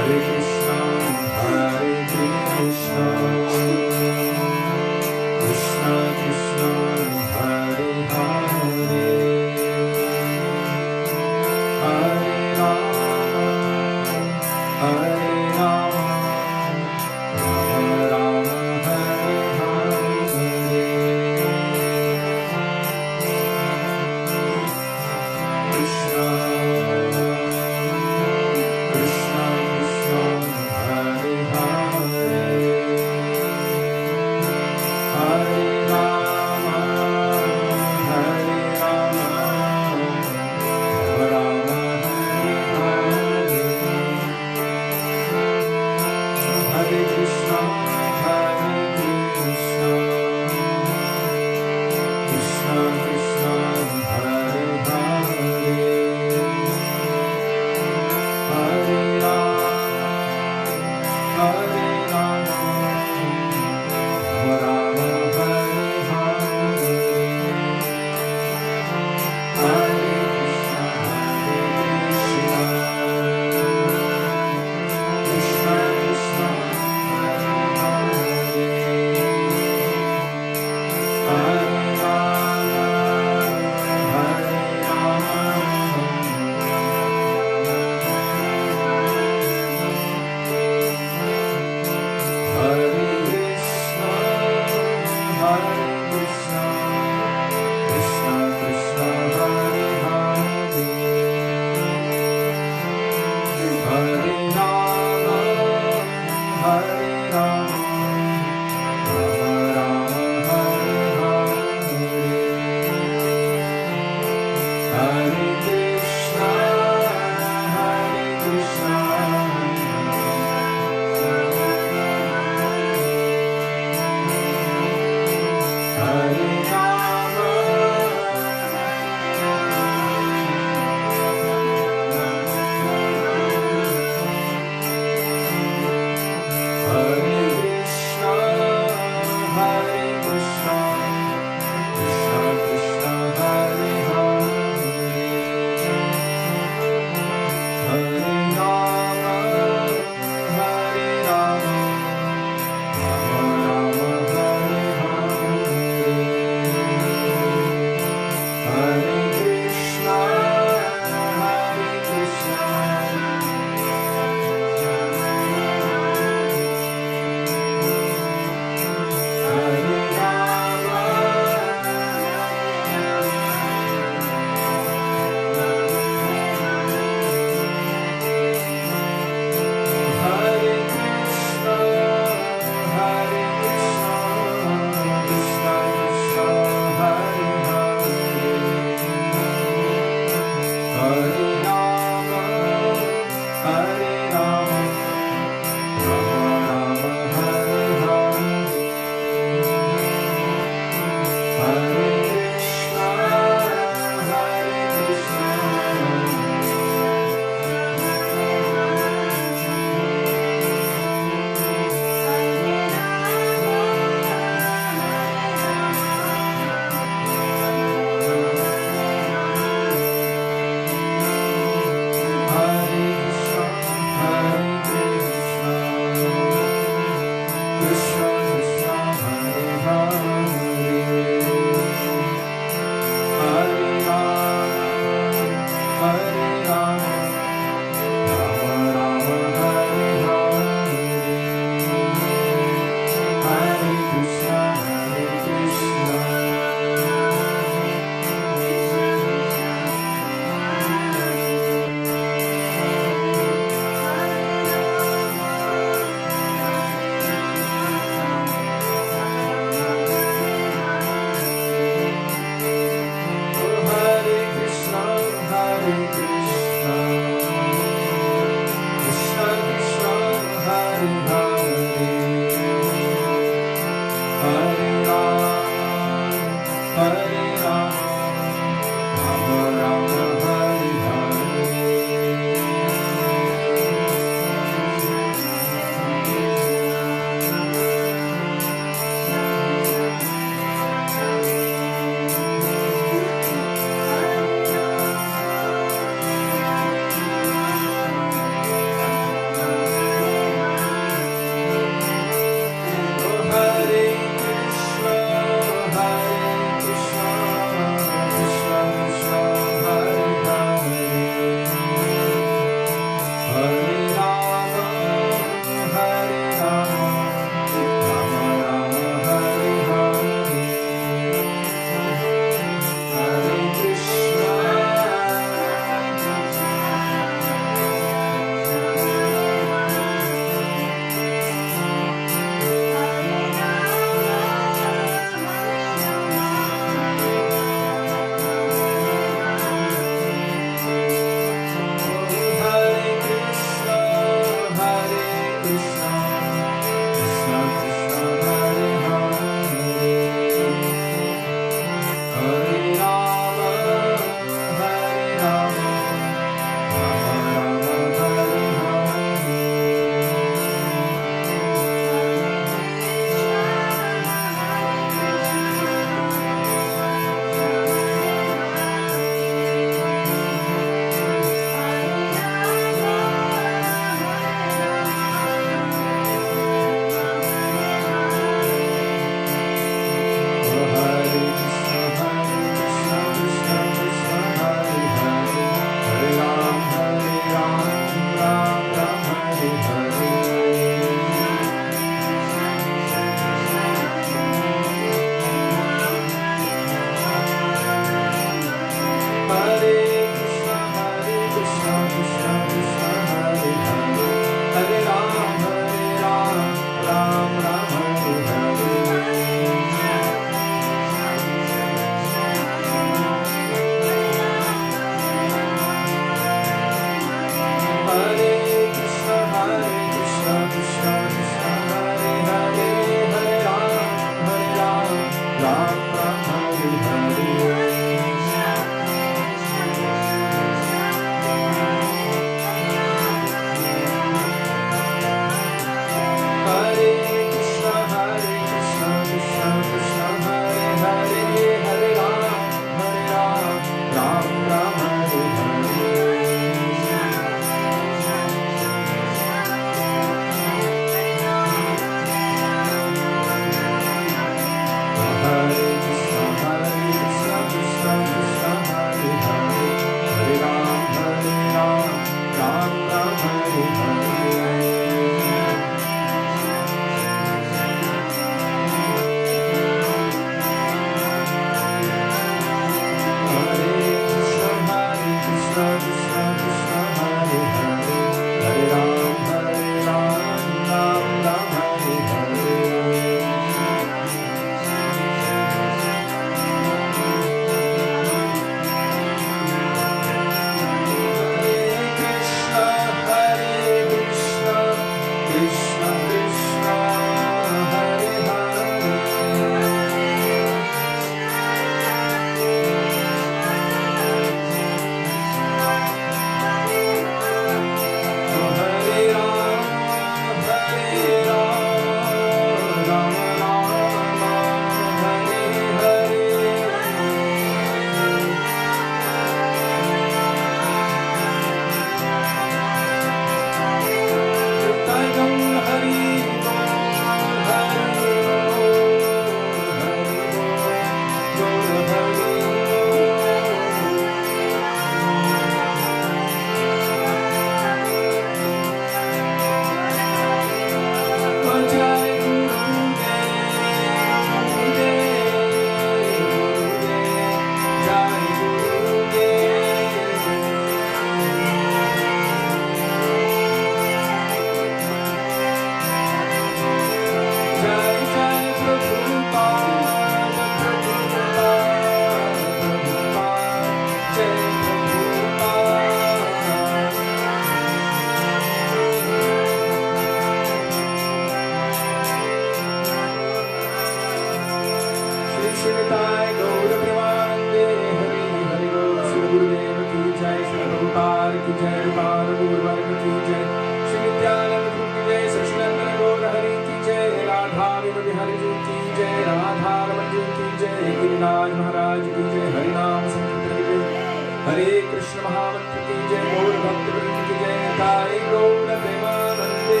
Hare Krishna Mahamantra ki jai, Gaur Bhaktivinoda ki jai, Nitai Gaur Premanande.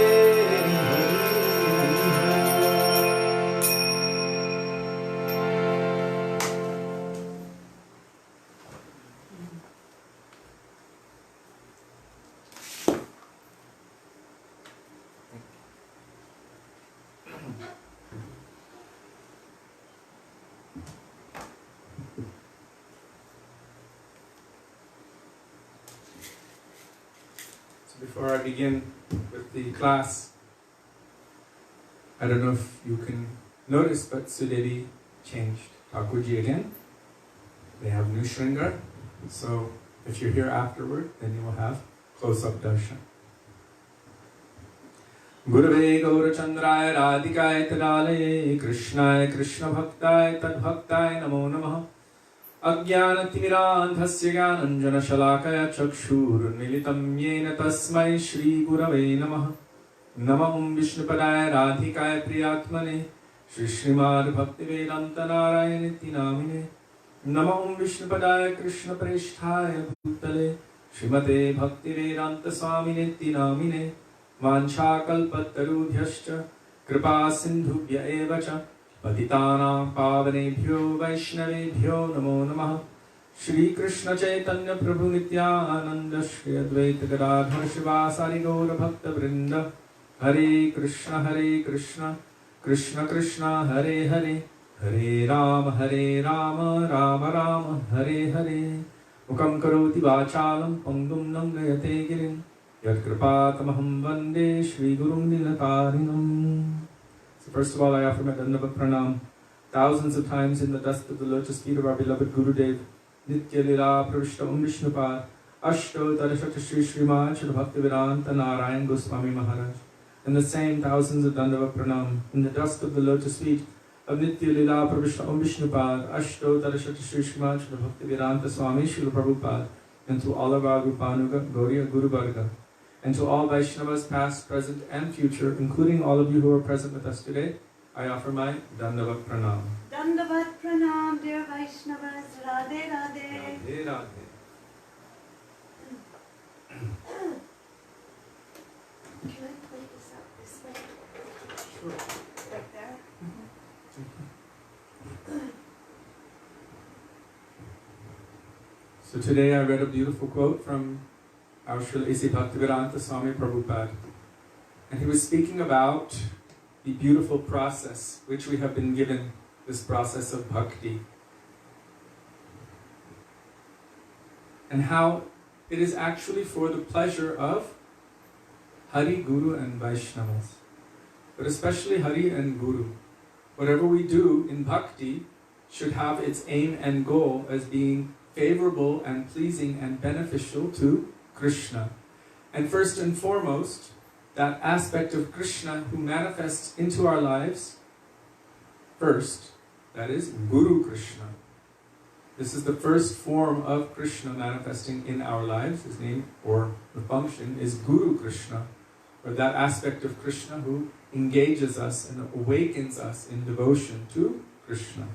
Before I begin with the class, I don't know if you can notice, but Sudevi changed Thakurji again. They have new shringar, so if you're here afterward, then you will have close-up darshan. Gurave Gaurachandraya Radhikaya Tadale Krishnaya Krishna Bhaktāya Tadbhaktāya Namo Namaha Ajnanatirandhasya Jnananjana Shalakaya Chakshurmilitam Yena Tasmai Shri Gurave Namaha Namam Vishnupadaya Radhikaya Priyatmane Shri Srimad Bhaktivedanta Narayaniti Namine Namam Vishnupadaya Krishna Presthaya Bhutale Srimate Bhaktivedanta Swaminiti Namine Vanchakalpatarubhyascha Kripa Sindhubhya Evacha Patitanam Pavanebhyo Vaishnavebhyo Namo Namaha Shri Krishna Chaitanya Prabhu Nityananda Shri Advaita Gadadhar Shivasari Gaura Bhakta Vrinda Hare Krishna Krishna Krishna Hare Hare Hare Rama Rama Rama Hare Hare Mukam Karoti Vachalam Pangum Nangayate Girim Yadkripatamaham Vande Shri Gurum Nilatarinam. So first of all, I offer my Dandavat Pranam thousands of times in the dust of the lotus feet of our beloved Gurudev, Nitya Lila Pravishta Vishnupad, Astottara Shri Srimad Srila Bhaktivedanta Narayan Goswami Maharaja. And the same thousands of Dandavat Pranam in the dust of the lotus feet of Nitya Lila Pravishta Vishnupad, Astottara Shri Srimad Srila Bhaktivedanta Swami Srila Prabhupada, and to all of our Rupanuga Gauriya Guru Varga, and to all Vaishnavas past, present and future, including all of you who are present with us today, I offer my Dandavat Pranam. Dandavat Pranam, dear Vaishnavas, Radhe Radhe. Radhe Radhe. Can I play this up this way? Sure. Right there? So today I read a beautiful quote from our Srila A.C. Bhaktivedanta Swami Prabhupada. And he was speaking about the beautiful process which we have been given, this process of bhakti. And how it is actually for the pleasure of Hari, Guru and Vaishnavas. But especially Hari and Guru. Whatever we do in bhakti should have its aim and goal as being favorable and pleasing and beneficial to Krishna. And first and foremost, that aspect of Krishna who manifests into our lives first, that is Guru Krishna. This is the first form of Krishna manifesting in our lives. His name, or the function, is Guru Krishna, or that aspect of Krishna who engages us and awakens us in devotion to Krishna.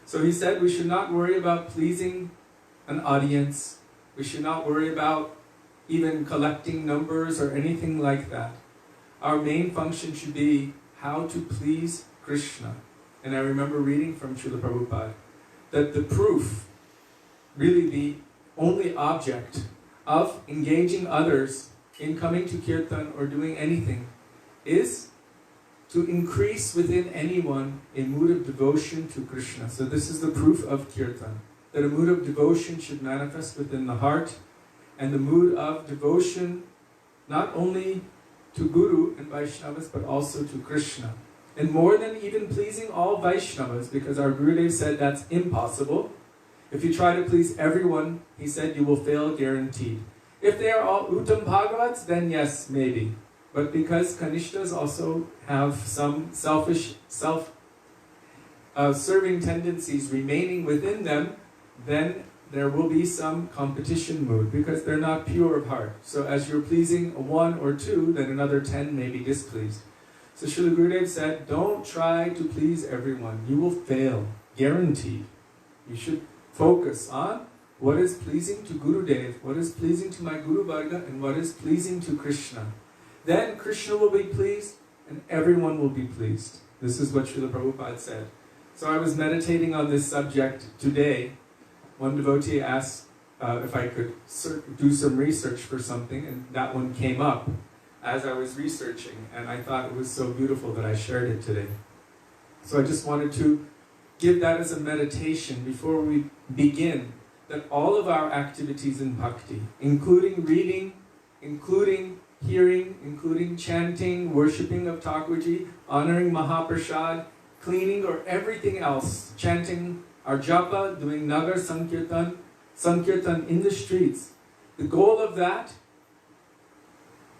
So he said we should not worry about pleasing an audience. We should not worry about even collecting numbers or anything like that. Our main function should be how to please Krishna. And I remember reading from Srila Prabhupada that the proof, really the only object of engaging others in coming to Kirtan or doing anything, is to increase within anyone a mood of devotion to Krishna. So this is the proof of Kirtan, that a mood of devotion should manifest within the heart, and the mood of devotion not only to Guru and Vaishnavas, but also to Krishna. And more than even pleasing all Vaishnavas, because our Gurudev said that's impossible. If you try to please everyone, he said you will fail guaranteed. If they are all Uttam Bhagavats, then yes, maybe. But because Kanishtas also have some selfish, self-serving tendencies remaining within them, then there will be some competition mood, because they're not pure of heart. So as you're pleasing one or two, then another 10 may be displeased. So Srila Gurudev said, don't try to please everyone. You will fail, guaranteed. You should focus on what is pleasing to Gurudev, what is pleasing to my Guru Varga, and what is pleasing to Krishna. Then Krishna will be pleased, and everyone will be pleased. This is what Srila Prabhupada said. So I was meditating on this subject today. One devotee asked if I could do some research for something, and that one came up as I was researching, and I thought it was so beautiful that I shared it today. So I just wanted to give that as a meditation before we begin, that all of our activities in bhakti, including reading, including hearing, including chanting, worshipping of Thakurji, honoring Mahaprasad, cleaning, or everything else, chanting our japa, doing nagar sankirtan, sankirtan in the streets. The goal of that,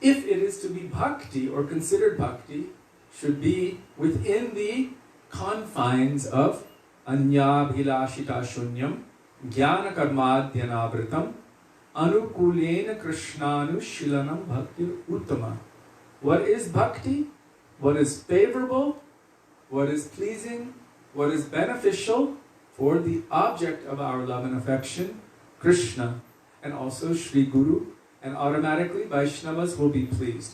if it is to be bhakti or considered bhakti, should be within the confines of anyabhilashita shunyam, jnana karmadhyanavritam, anukulena krishnanushilanam bhakti uttama. What is bhakti? What is favorable? What is pleasing? What is beneficial for the object of our love and affection, Krishna, and also Sri Guru, and automatically Vaishnavas will be pleased.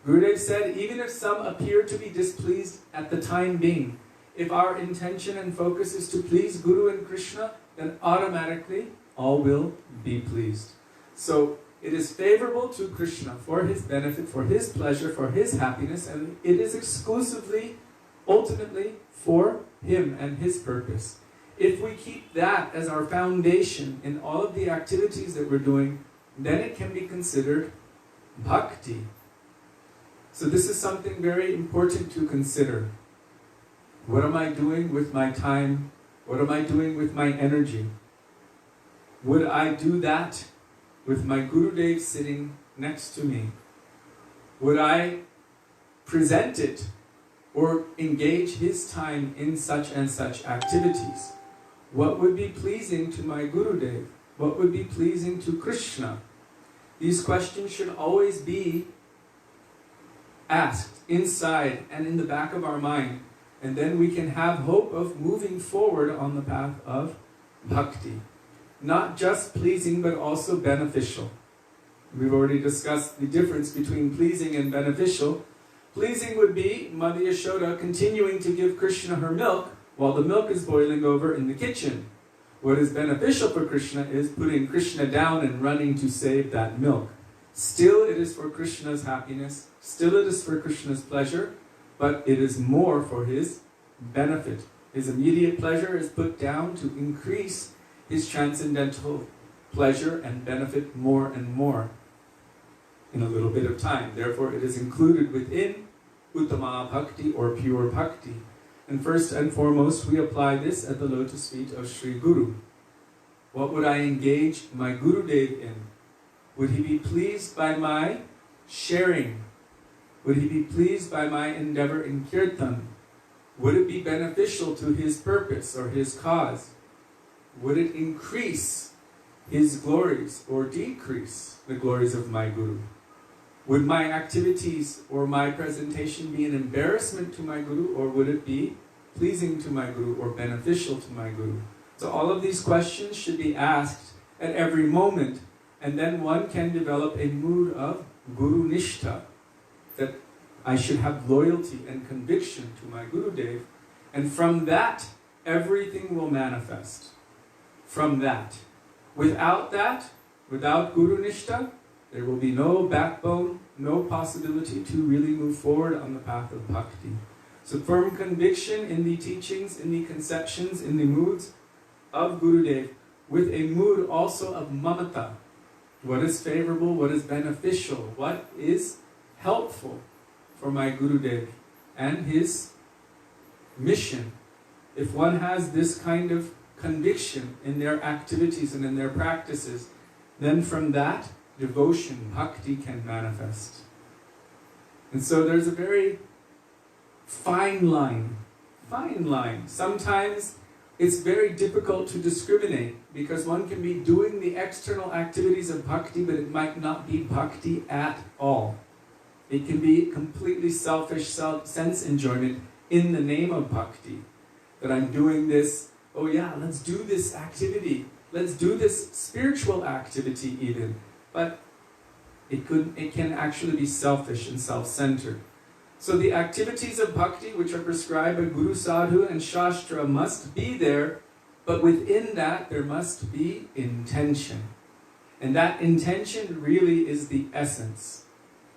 Gurudev said, even if some appear to be displeased at the time being, if our intention and focus is to please Guru and Krishna, then automatically all will be pleased. So it is favorable to Krishna for his benefit, for his pleasure, for his happiness, and it is exclusively, ultimately, for him and his purpose. If we keep that as our foundation in all of the activities that we're doing, then it can be considered bhakti. So this is something very important to consider. What am I doing with my time? What am I doing with my energy? Would I do that with my Gurudev sitting next to me? Would I present it or engage his time in such and such activities? What would be pleasing to my Gurudev? What would be pleasing to Krishna? These questions should always be asked inside and in the back of our mind, and then we can have hope of moving forward on the path of bhakti. Not just pleasing, but also beneficial. We've already discussed the difference between pleasing and beneficial. Pleasing would be Mother Yashoda continuing to give Krishna her milk while the milk is boiling over in the kitchen. What is beneficial for Krishna is putting Krishna down and running to save that milk. Still it is for Krishna's happiness, still it is for Krishna's pleasure, but it is more for his benefit. His immediate pleasure is put down to increase his transcendental pleasure and benefit more and more in a little bit of time. Therefore it is included within Uttama Bhakti or pure Bhakti. And first and foremost, we apply this at the lotus feet of Sri Guru. What would I engage my Gurudev in? Would he be pleased by my sharing? Would he be pleased by my endeavor in kirtan? Would it be beneficial to his purpose or his cause? Would it increase his glories or decrease the glories of my Guru? Would my activities or my presentation be an embarrassment to my Guru, or would it be pleasing to my Guru or beneficial to my Guru? So all of these questions should be asked at every moment, and then one can develop a mood of Guru Nishtha, that I should have loyalty and conviction to my Gurudev, and from that, everything will manifest. From that. Without that, without Guru Nishtha, there will be no backbone, no possibility to really move forward on the path of bhakti. So firm conviction in the teachings, in the conceptions, in the moods of Gurudev, with a mood also of mamata. What is favorable, what is beneficial, what is helpful for my Gurudev and his mission. If one has this kind of conviction in their activities and in their practices, then from that, devotion, bhakti can manifest. And so there's a very fine line. Sometimes it's very difficult to discriminate, because one can be doing the external activities of bhakti, but it might not be bhakti at all. It can be completely selfish sense enjoyment in the name of bhakti. That I'm doing this, oh yeah, let's do this activity. let's do this spiritual activity even. But it can actually be selfish and self-centered. So the activities of bhakti which are prescribed by Guru Sadhu and Shastra must be there, but within that there must be intention. And that intention really is the essence.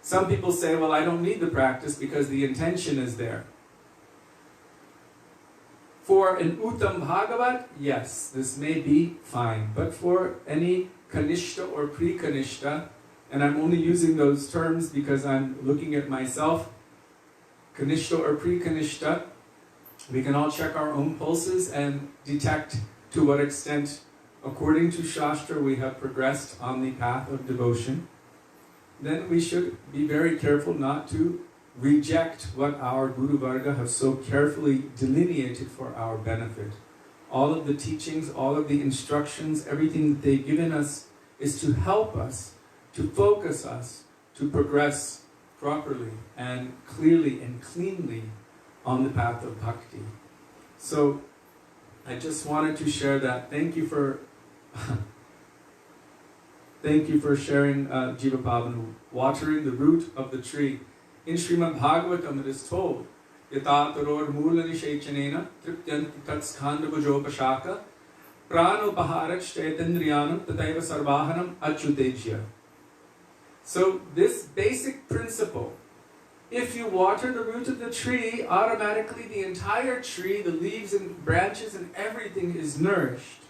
Some people say, well, I don't need the practice because the intention is there. For an Uttam Bhagavat, yes, this may be fine. But for any Kanishta or Pre-Kanishta, and I'm only using those terms because I'm looking at myself, Kanishta or Pre-Kanishta, we can all check our own pulses and detect to what extent, according to Shastra, we have progressed on the path of devotion. Then we should be very careful not to reject what our Guru Varga have so carefully delineated for our benefit. All of the teachings, all of the instructions, everything that they've given us is to help us, to focus us, to progress properly and clearly and cleanly on the path of bhakti. So I just wanted to share that. Thank you for sharing Jiva Pavana, watering the root of the tree. In Srimad Bhagavatam it is told, Yatataror Mulani Shechanena Triptyanti Tatskanda Bhujopashaka Pranopaharach Chaitandriyanam Tataiva Sarvahanam Achutejya. So this basic principle, if you water the root of the tree, automatically the entire tree, the leaves and branches and everything is nourished.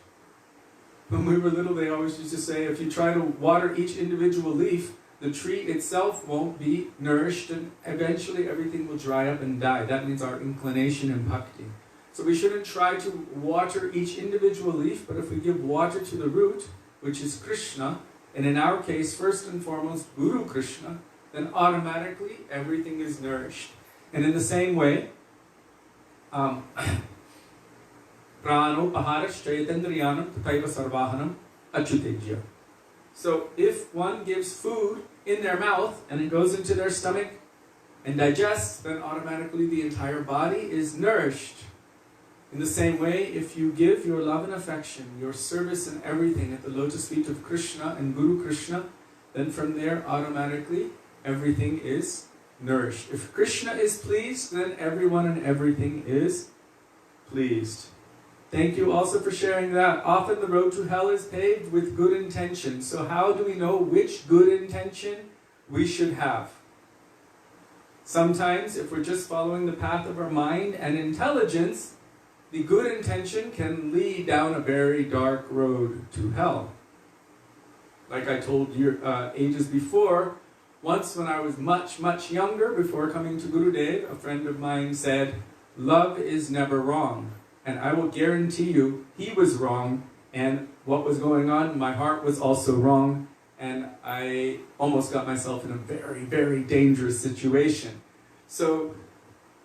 When we were little, they always used to say, if you try to water each individual leaf, the tree itself won't be nourished and eventually everything will dry up and die. That means our inclination in bhakti. So we shouldn't try to water each individual leaf, but if we give water to the root, which is Krishna, and in our case, first and foremost, Guru Krishna, then automatically everything is nourished. And in the same way, Prano Paharash Chaitandriyanam Tataiva Sarvahanam Achutejya. So if one gives food in their mouth and it goes into their stomach and digests, then automatically the entire body is nourished. In the same way, if you give your love and affection, your service and everything at the lotus feet of Krishna and Guru Krishna, then from there automatically everything is nourished. If Krishna is pleased, then everyone and everything is pleased. Thank you also for sharing that. Often the road to hell is paved with good intention. So how do we know which good intention we should have? Sometimes, if we're just following the path of our mind and intelligence, the good intention can lead down a very dark road to hell. Like I told you ages before, once when I was much, much younger, before coming to Gurudev, a friend of mine said, love is never wrong. And I will guarantee you, he was wrong, and what was going on in my heart was also wrong, and I almost got myself in a very, very dangerous situation. So,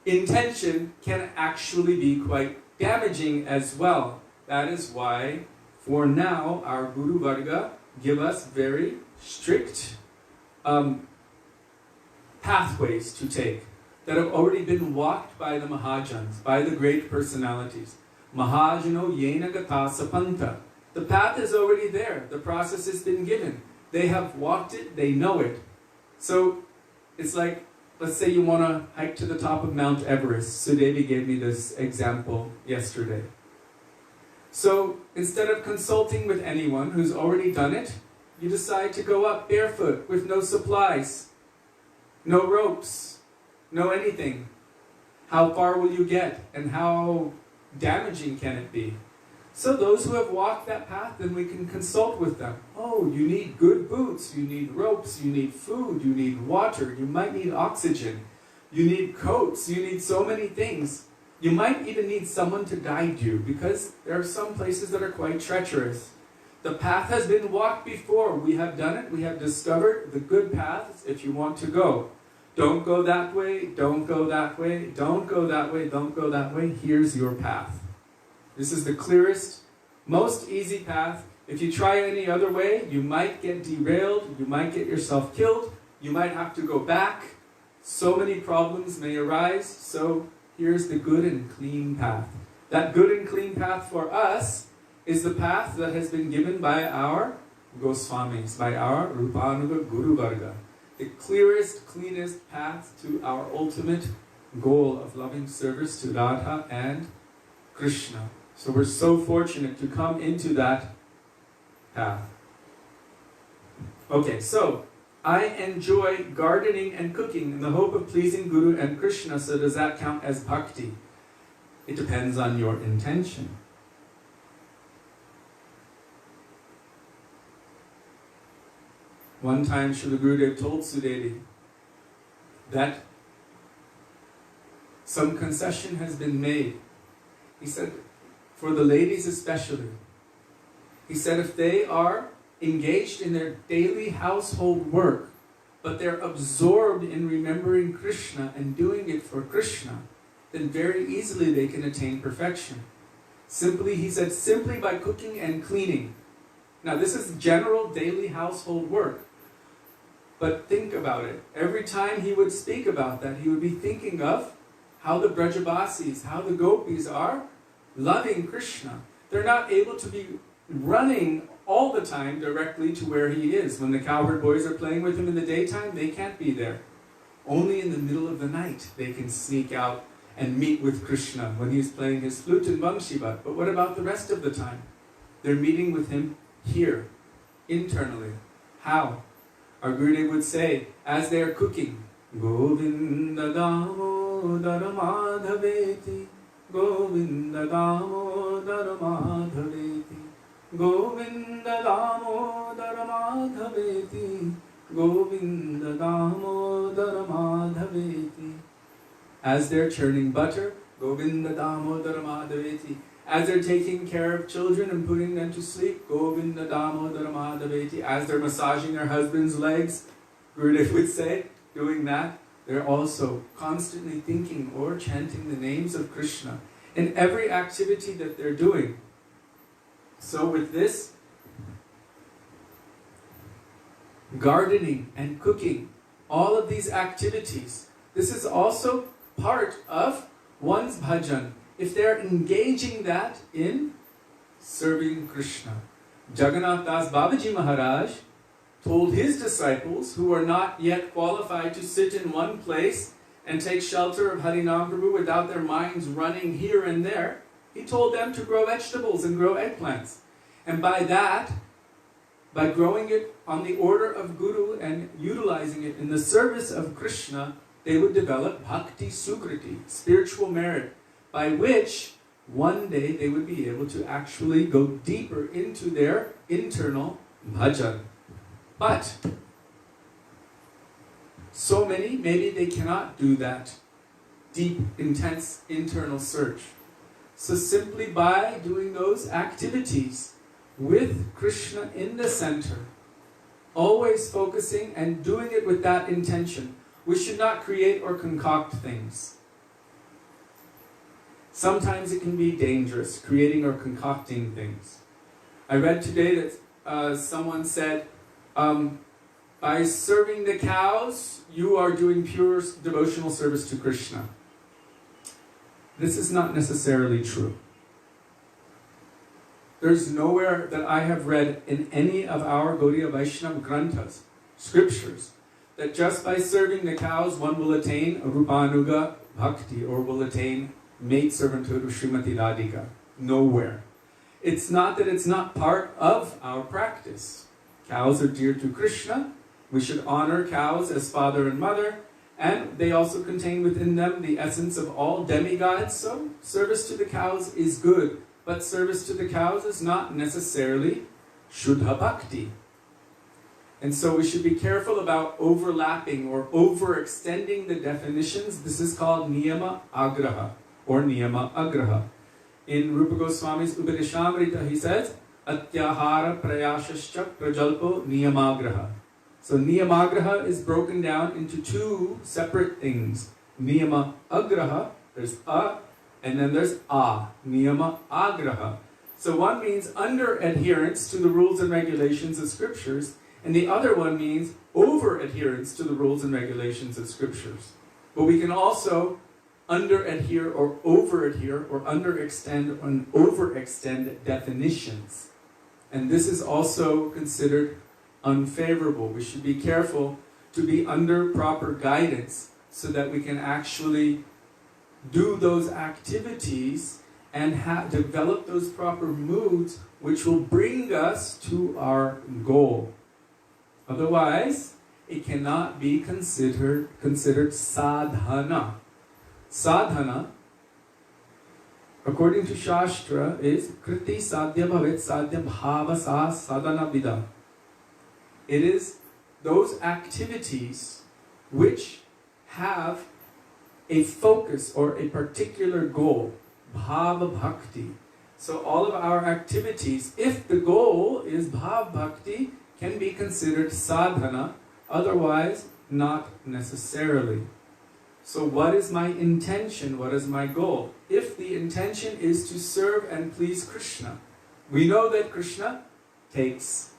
intention can actually be quite damaging as well. That is why, for now, our Guru Varga give us very strict pathways to take that have already been walked by the Mahajans, by the great personalities. Mahajano yena gata sapanta. The path is already there. The process has been given. They have walked it, they know it. So, it's like, let's say you want to hike to the top of Mount Everest. Sudevi gave me this example yesterday. So, instead of consulting with anyone who's already done it, you decide to go up barefoot with no supplies, no ropes, no anything. How far will you get? And how damaging can it be? So those who have walked that path, then we can consult with them. Oh, you need good boots, you need ropes, you need food, you need water, you might need oxygen, you need coats, you need so many things. You might even need someone to guide you, because there are some places that are quite treacherous. The path has been walked before. We have done it. We have discovered the good paths if you want to go. Don't go that way, don't go that way, don't go that way, don't go that way. Here's your path. This is the clearest, most easy path. If you try any other way, you might get derailed, you might get yourself killed, you might have to go back. So many problems may arise, so here's the good and clean path. That good and clean path for us is the path that has been given by our Goswamis, by our Rupanuga Guru Varga. The clearest, cleanest path to our ultimate goal of loving service to Radha and Krishna. So we're so fortunate to come into that path. Okay, so I enjoy gardening and cooking in the hope of pleasing Guru and Krishna, so does that count as bhakti? It depends on your intention. One time Srila Gurudev told Sudevi that some concession has been made. He said, for the ladies especially, he said if they are engaged in their daily household work, but they're absorbed in remembering Krishna and doing it for Krishna, then very easily they can attain perfection. Simply, he said, simply by cooking and cleaning. Now this is general daily household work. But think about it. Every time he would speak about that, he would be thinking of how the Brajabasis, how the Gopis are loving Krishna. They're not able to be running all the time directly to where he is. When the cowherd boys are playing with him in the daytime, they can't be there. Only in the middle of the night they can sneak out and meet with Krishna when he's playing his flute and Vangshivat. But what about the rest of the time? They're meeting with him here, internally. How? Our Gurudev would say, as they are cooking, Govinda Damodara Madhaveti, Govinda Damodara Madhaveti, Govinda Damodara Madhaveti, Govinda Damodara Madhaveti. As they're churning butter, Govinda Damodara Madhaveti. As they're taking care of children and putting them to sleep, Govinda Damodara Madhaveti. As they're massaging their husband's legs, Gurudev would say, doing that, they're also constantly thinking or chanting the names of Krishna in every activity that they're doing. So with this, gardening and cooking, all of these activities, this is also part of one's bhajan. If they're engaging that in serving Krishna. Jagannath Das Babaji Maharaj told his disciples, who are not yet qualified to sit in one place and take shelter of Harinam Prabhu without their minds running here and there, he told them to grow vegetables and grow eggplants. And by that, by growing it on the order of Guru and utilizing it in the service of Krishna, they would develop bhakti sukriti, spiritual merit, by which one day they would be able to actually go deeper into their internal bhajan. But so many, maybe they cannot do that deep, intense internal search. So simply by doing those activities with Krishna in the center, always focusing and doing it with that intention, we should not create or concoct things. Sometimes it can be dangerous, creating or concocting things. I read today that someone said, by serving the cows, you are doing pure devotional service to Krishna. This is not necessarily true. There's nowhere that I have read in any of our Gaudiya Vaishnava Granthas, scriptures, that just by serving the cows one will attain a Rupanuga Bhakti or will attain maid servanthood of Srimati Radhika. Nowhere. It's not that it's not part of our practice. Cows are dear to Krishna. We should honor cows as father and mother, and they also contain within them the essence of all demigods, so service to the cows is good, but service to the cows is not necessarily Shuddha Bhakti. And so we should be careful about overlapping or overextending the definitions. This is called Niyama Agraha or Niyama Agraha. In Rupa Goswami's Upadeshamrita he says, Atyahara Prayashascha Prajalpo Niyamagraha. So Niyamagraha is broken down into two separate things. Niyama Agraha, there's A, and then there's A, Niyama Agraha. So one means under adherence to the rules and regulations of scriptures, and the other one means over adherence to the rules and regulations of scriptures. But we can also under-adhere or over-adhere or under-extend and overextend definitions. And this is also considered unfavorable. We should be careful to be under proper guidance so that we can actually do those activities and develop those proper moods which will bring us to our goal. Otherwise, it cannot be considered sadhana. Sadhana, according to Shastra, is kriti sadhya bhavet sadhya bhava sa sadhana vida. It is those activities which have a focus or a particular goal, bhava bhakti. So all of our activities, if the goal is bhava bhakti, can be considered sadhana, otherwise not necessarily. So what is my intention? What is my goal? If the intention is to serve and please Krishna, we know that Krishna takes,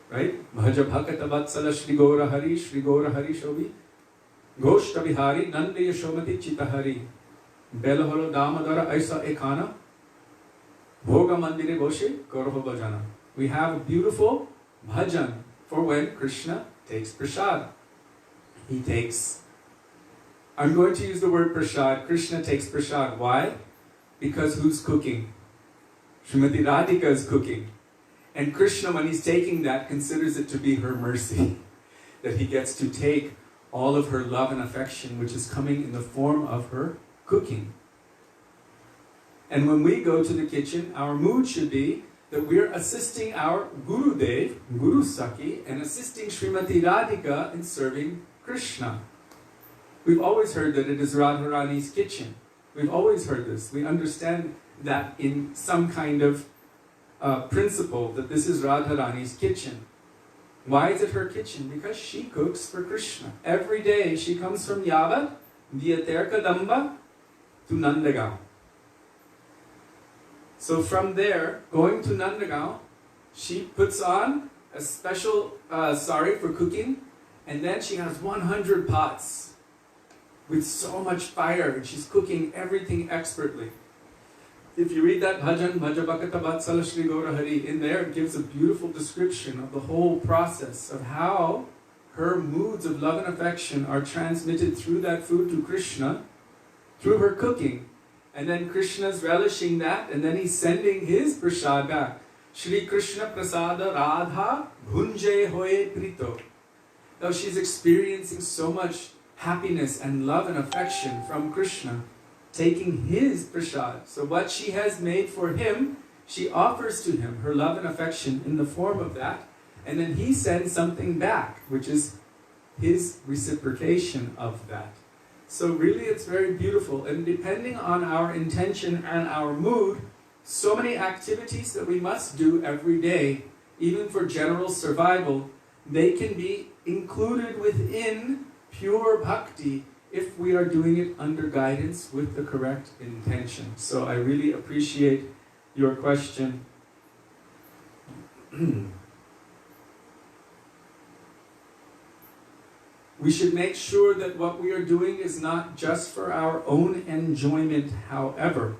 right? Bhaja bhakata vatsala Shri Gora Hari Shobi Goshta Vihari Nanda Yashomati Chitahari Belaholo Damadara Aisa Ekana Bhoga Mandire Boshe Korho Bhajana. We have a beautiful bhajan for when Krishna takes prasad. He takes, I'm going to use the word prasad. Krishna takes prasad. Why? Because who's cooking? Srimati Radhika is cooking. And Krishna, when he's taking that, considers it to be her mercy. That he gets to take all of her love and affection, which is coming in the form of her cooking. And when we go to the kitchen, our mood should be that we're assisting our Gurudev, Guru Saki, and assisting Srimati Radhika in serving Krishna. We've always heard that it is Radharani's kitchen. We've always heard this. We understand that in some kind of principle, that this is Radharani's kitchen. Why is it her kitchen? Because she cooks for Krishna. Every day she comes from Yavat, via Terkadamba, to Nandagaon. So from there, going to Nandagaon, she puts on a special sari for cooking, and then she has 100 pots with so much fire, and she's cooking everything expertly. If you read that bhajan, Bhaja Bhakata Vatsala Shri Gora Hari, in there it gives a beautiful description of the whole process of how her moods of love and affection are transmitted through that food to Krishna, through her cooking. And then Krishna's relishing that, and then he's sending his prasad back. Shri Krishna Prasada Radha Bhunje Hoye Prito. Now she's experiencing so much happiness and love and affection from Krishna, taking his prasad. So what she has made for him, she offers to him her love and affection in the form of that, and then he sends something back, which is his reciprocation of that. So really it's very beautiful, and depending on our intention and our mood, so many activities that we must do every day, even for general survival, they can be included within pure bhakti if we are doing it under guidance with the correct intention. So I really appreciate your question. We should make sure that what we are doing is not just for our own enjoyment, however.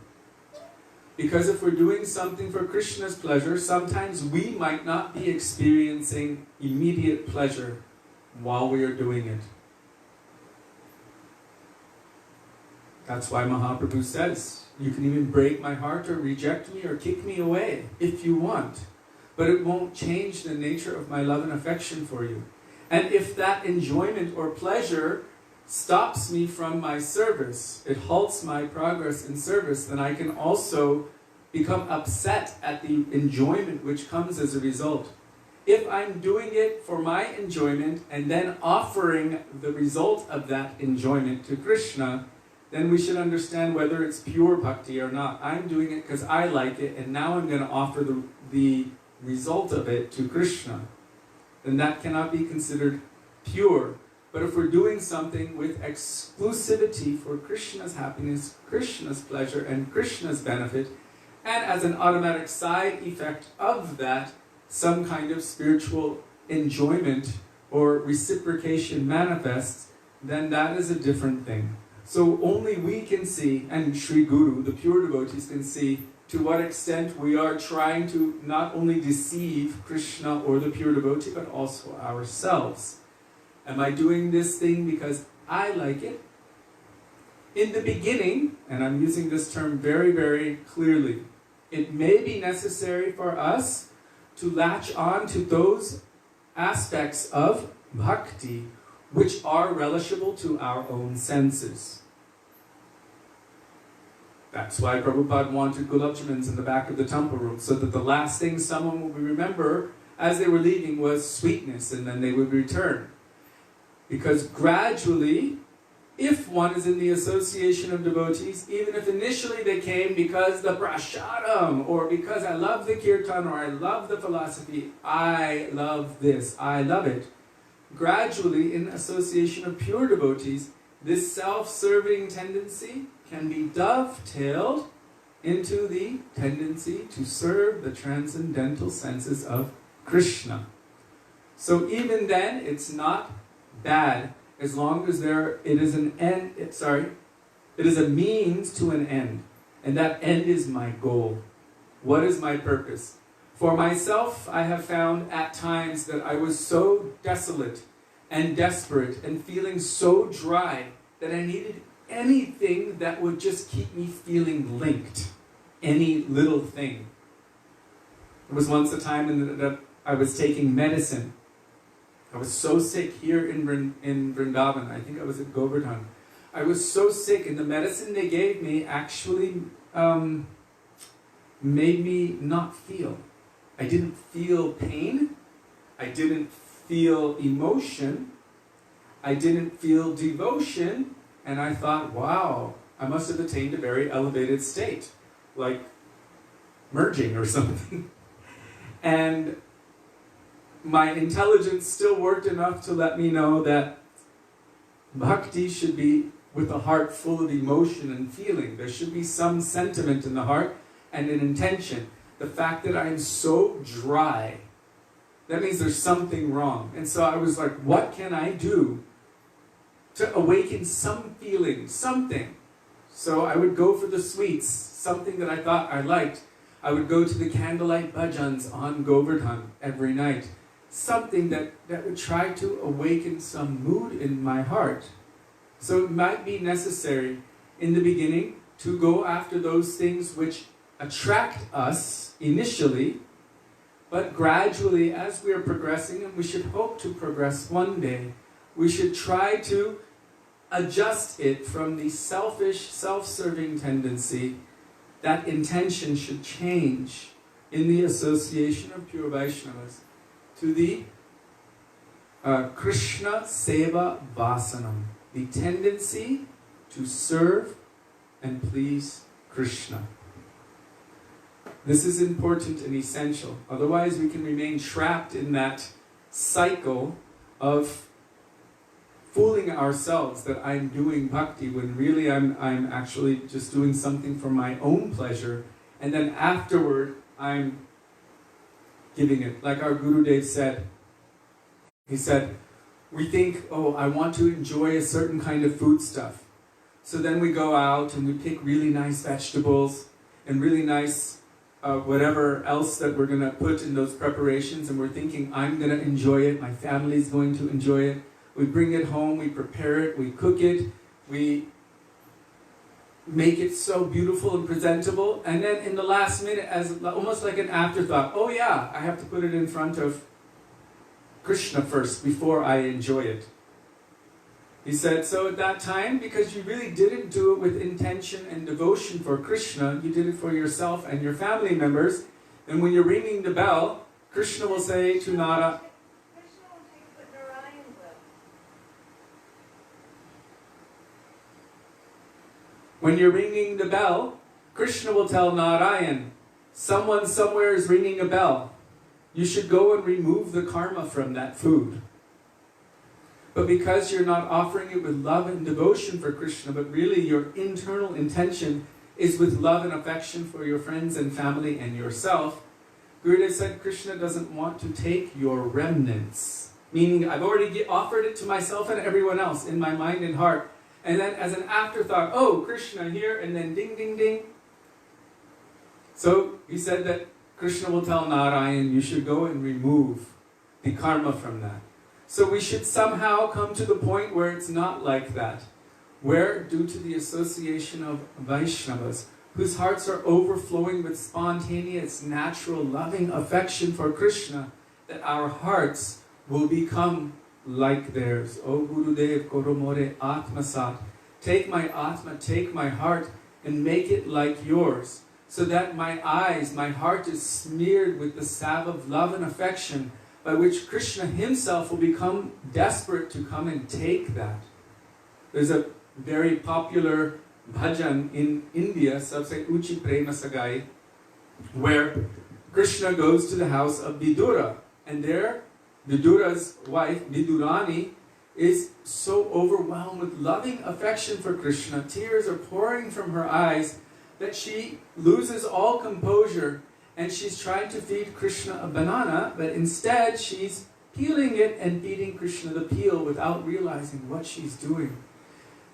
Because if we're doing something for Krishna's pleasure, sometimes we might not be experiencing immediate pleasure while we are doing it. That's why Mahaprabhu says, you can even break my heart or reject me or kick me away if you want. But it won't change the nature of my love and affection for you. And if that enjoyment or pleasure stops me from my service, it halts my progress in service, then I can also become upset at the enjoyment which comes as a result. If I'm doing it for my enjoyment and then offering the result of that enjoyment to Krishna, then we should understand whether it's pure bhakti or not. I'm doing it because I like it, and now I'm going to offer the result of it to Krishna. Then that cannot be considered pure. But if we're doing something with exclusivity for Krishna's happiness, Krishna's pleasure, and Krishna's benefit, and as an automatic side effect of that, some kind of spiritual enjoyment or reciprocation manifests, then that is a different thing. So only we can see, and Sri Guru, the pure devotees, can see to what extent we are trying to not only deceive Krishna or the pure devotee, but also ourselves. Am I doing this thing because I like it? In the beginning, and I'm using this term very, very clearly, it may be necessary for us to latch on to those aspects of bhakti which are relishable to our own senses. That's why Prabhupada wanted gulab jamans in the back of the temple room, so that the last thing someone would remember as they were leaving was sweetness, and then they would return. Because gradually, if one is in the association of devotees, even if initially they came because the prasadam, or because I love the kirtan, or I love the philosophy, I love this, I love it, gradually in association of pure devotees, this self-serving tendency can be dovetailed into the tendency to serve the transcendental senses of Krishna. So even then, it's not bad, as long as it is it is a means to an end. And that end is my goal. What is my purpose? For myself, I have found at times that I was so desolate and desperate and feeling so dry that I needed anything that would just keep me feeling linked. Any little thing. There was once a time that I was taking medicine. I was so sick here in Vrindavan. I think I was at Govardhan. I was so sick, and the medicine they gave me actually made me not feel. I didn't feel pain. I didn't feel emotion. I didn't feel devotion. And I thought, wow, I must have attained a very elevated state, like merging or something. And my intelligence still worked enough to let me know that bhakti should be with a heart full of emotion and feeling. There should be some sentiment in the heart and an intention. The fact that I'm so dry, that means there's something wrong. And so I was like, what can I do to awaken some feeling, something? So I would go for the sweets, something that I thought I liked. I would go to the candlelight bhajans on Govardhan every night. Something that would try to awaken some mood in my heart. So it might be necessary in the beginning to go after those things which attract us initially, but gradually as we are progressing, and we should hope to progress one day, we should try to adjust it from the selfish, self-serving tendency. That intention should change in the association of pure Vaishnavas to the Krishna Seva Vasanam, the tendency to serve and please Krishna. This is important and essential. Otherwise we can remain trapped in that cycle of fooling ourselves that I'm doing bhakti when really I'm actually just doing something for my own pleasure, and then afterward I'm giving it. Like our Gurudev said, he said, we think, oh, I want to enjoy a certain kind of food stuff. So then we go out and we pick really nice vegetables and really nice whatever else that we're going to put in those preparations, and we're thinking, I'm going to enjoy it, my family's going to enjoy it. We bring it home, we prepare it, we cook it, we make it so beautiful and presentable, and then in the last minute, as almost like an afterthought, oh yeah, I have to put it in front of Krishna first before I enjoy it. He said, so at that time, because you really didn't do it with intention and devotion for Krishna, you did it for yourself and your family members, and when you're ringing the bell, Krishna will say to Nara, Krishna will take what Narayan will. when you're ringing the bell, Krishna will tell Narayan, someone somewhere is ringing a bell. You should go and remove the karma from that food. But because you're not offering it with love and devotion for Krishna, but really your internal intention is with love and affection for your friends and family and yourself, Gurudev said Krishna doesn't want to take your remnants. Meaning, I've already offered it to myself and everyone else in my mind and heart, And then as an afterthought, oh, Krishna here, and then ding, ding, ding. So he said that Krishna will tell Narayan, you should go and remove the karma from that. So we should somehow come to the point where it's not like that. Where, due to the association of Vaishnavas, whose hearts are overflowing with spontaneous, natural, loving affection for Krishna, that our hearts will become like theirs. O Gurudev Koromore Atmasat. Take my Atma, take my heart, and make it like yours, so that my eyes, my heart is smeared with the salve of love and affection, by which Krishna himself will become desperate to come and take that. There's a very popular bhajan in India, Sabse Uchi Prema Sagai, where Krishna goes to the house of Vidura, and there Vidura's wife, Vidurani, is so overwhelmed with loving affection for Krishna, tears are pouring from her eyes, that she loses all composure, and she's trying to feed Krishna a banana, but instead she's peeling it and feeding Krishna the peel without realizing what she's doing.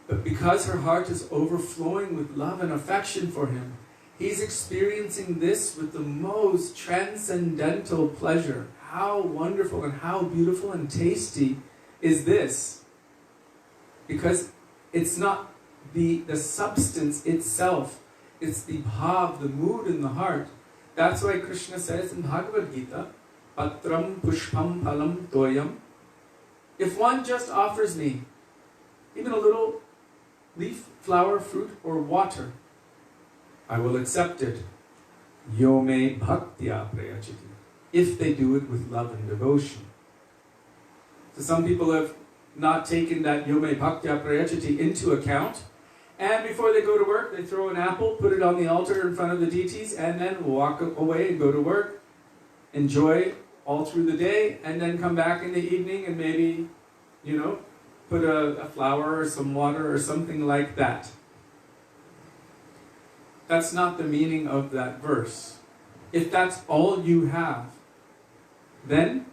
But because her heart is overflowing with love and affection for him, he's experiencing this with the most transcendental pleasure. How wonderful and how beautiful and tasty is this? Because it's not the substance itself, it's the bhav, the mood in the heart. That's why Krishna says in Bhagavad Gita, Patram pushpam phalam toyam. If one just offers me even a little leaf, flower, fruit, or water, I will accept it. Yome bhaktya prayachiti. If they do it with love and devotion. So some people have not taken that Yome bhaktya prayachiti into account, and before they go to work, they throw an apple, put it on the altar in front of the deities, and then walk away and go to work, enjoy all through the day, and then come back in the evening and maybe, put a flower or some water or something like that. That's not the meaning of that verse. If that's all you have, then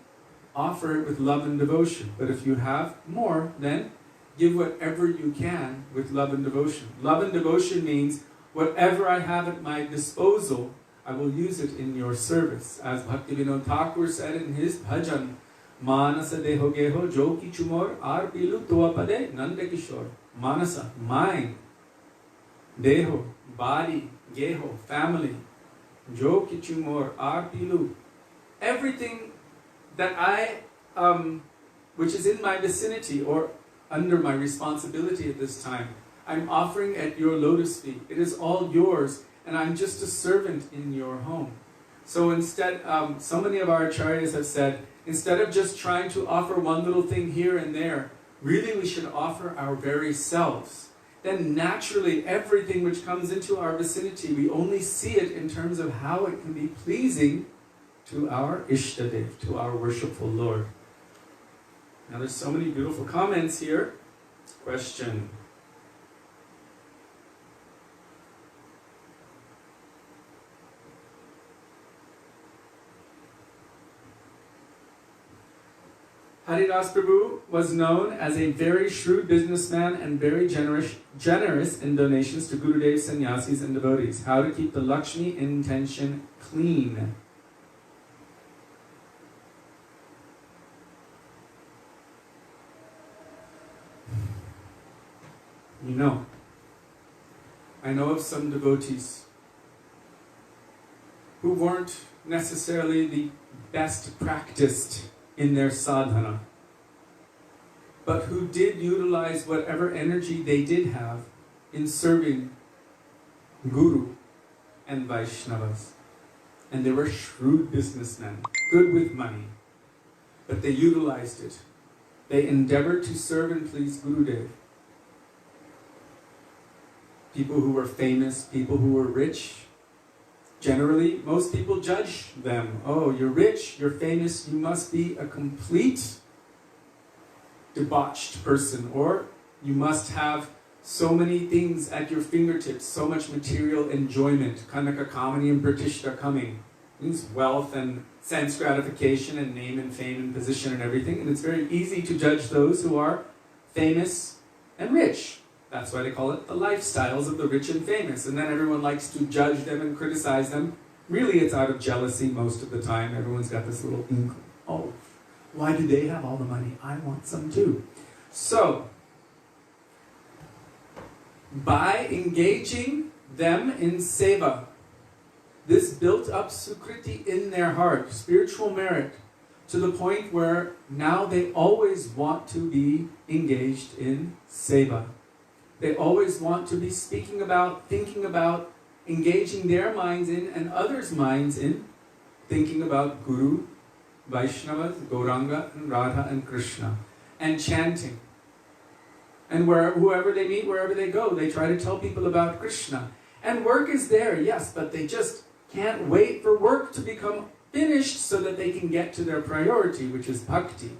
offer it with love and devotion. But if you have more, then give whatever you can with love and devotion. Love and devotion means whatever I have at my disposal, I will use it in your service. As Bhaktivedanta Thakur said in his bhajan, Manasa deho geho jo ki chumor ar pilu tuapade nanda kishor. Manasa, mind. Deho, body. Geho, family. Jo ki chumor ar pilu. Everything that which is in my vicinity or under my responsibility at this time, I'm offering at your lotus feet. It is all yours, and I'm just a servant in your home. So instead, so many of our acharyas have said, instead of just trying to offer one little thing here and there, really we should offer our very selves. Then naturally, everything which comes into our vicinity, we only see it in terms of how it can be pleasing to our Ishtadev, to our worshipful Lord. Now there's so many beautiful comments here. Question. Haridas Prabhu was known as a very shrewd businessman and very generous in donations to Gurudev, sannyasis and devotees. How to keep the Lakshmi intention clean. I know of some devotees who weren't necessarily the best practiced in their sadhana, but who did utilize whatever energy they did have in serving Guru and Vaishnavas. And they were shrewd businessmen, good with money, but they utilized it. They endeavored to serve and please Gurudev. People who were famous, people who were rich. Generally, most people judge them. Oh, you're rich, you're famous, you must be a complete debauched person, or you must have so many things at your fingertips, so much material enjoyment. Kanaka kamani and pratishta coming. It means wealth and sense gratification and name and fame and position and everything. And it's very easy to judge those who are famous and rich. That's why they call it the lifestyles of the rich and famous. And then everyone likes to judge them and criticize them. Really, it's out of jealousy most of the time. Everyone's got this little inkling. Oh, why do they have all the money? I want some too. So, by engaging them in seva, this built up sukriti in their heart, spiritual merit, to the point where now they always want to be engaged in seva. They always want to be speaking about, thinking about, engaging their minds in and others' minds in thinking about Guru, Vaishnavas, Gauranga, and Radha and Krishna, and chanting. And whoever they meet, wherever they go, they try to tell people about Krishna. And work is there, yes, but they just can't wait for work to become finished so that they can get to their priority, which is bhakti.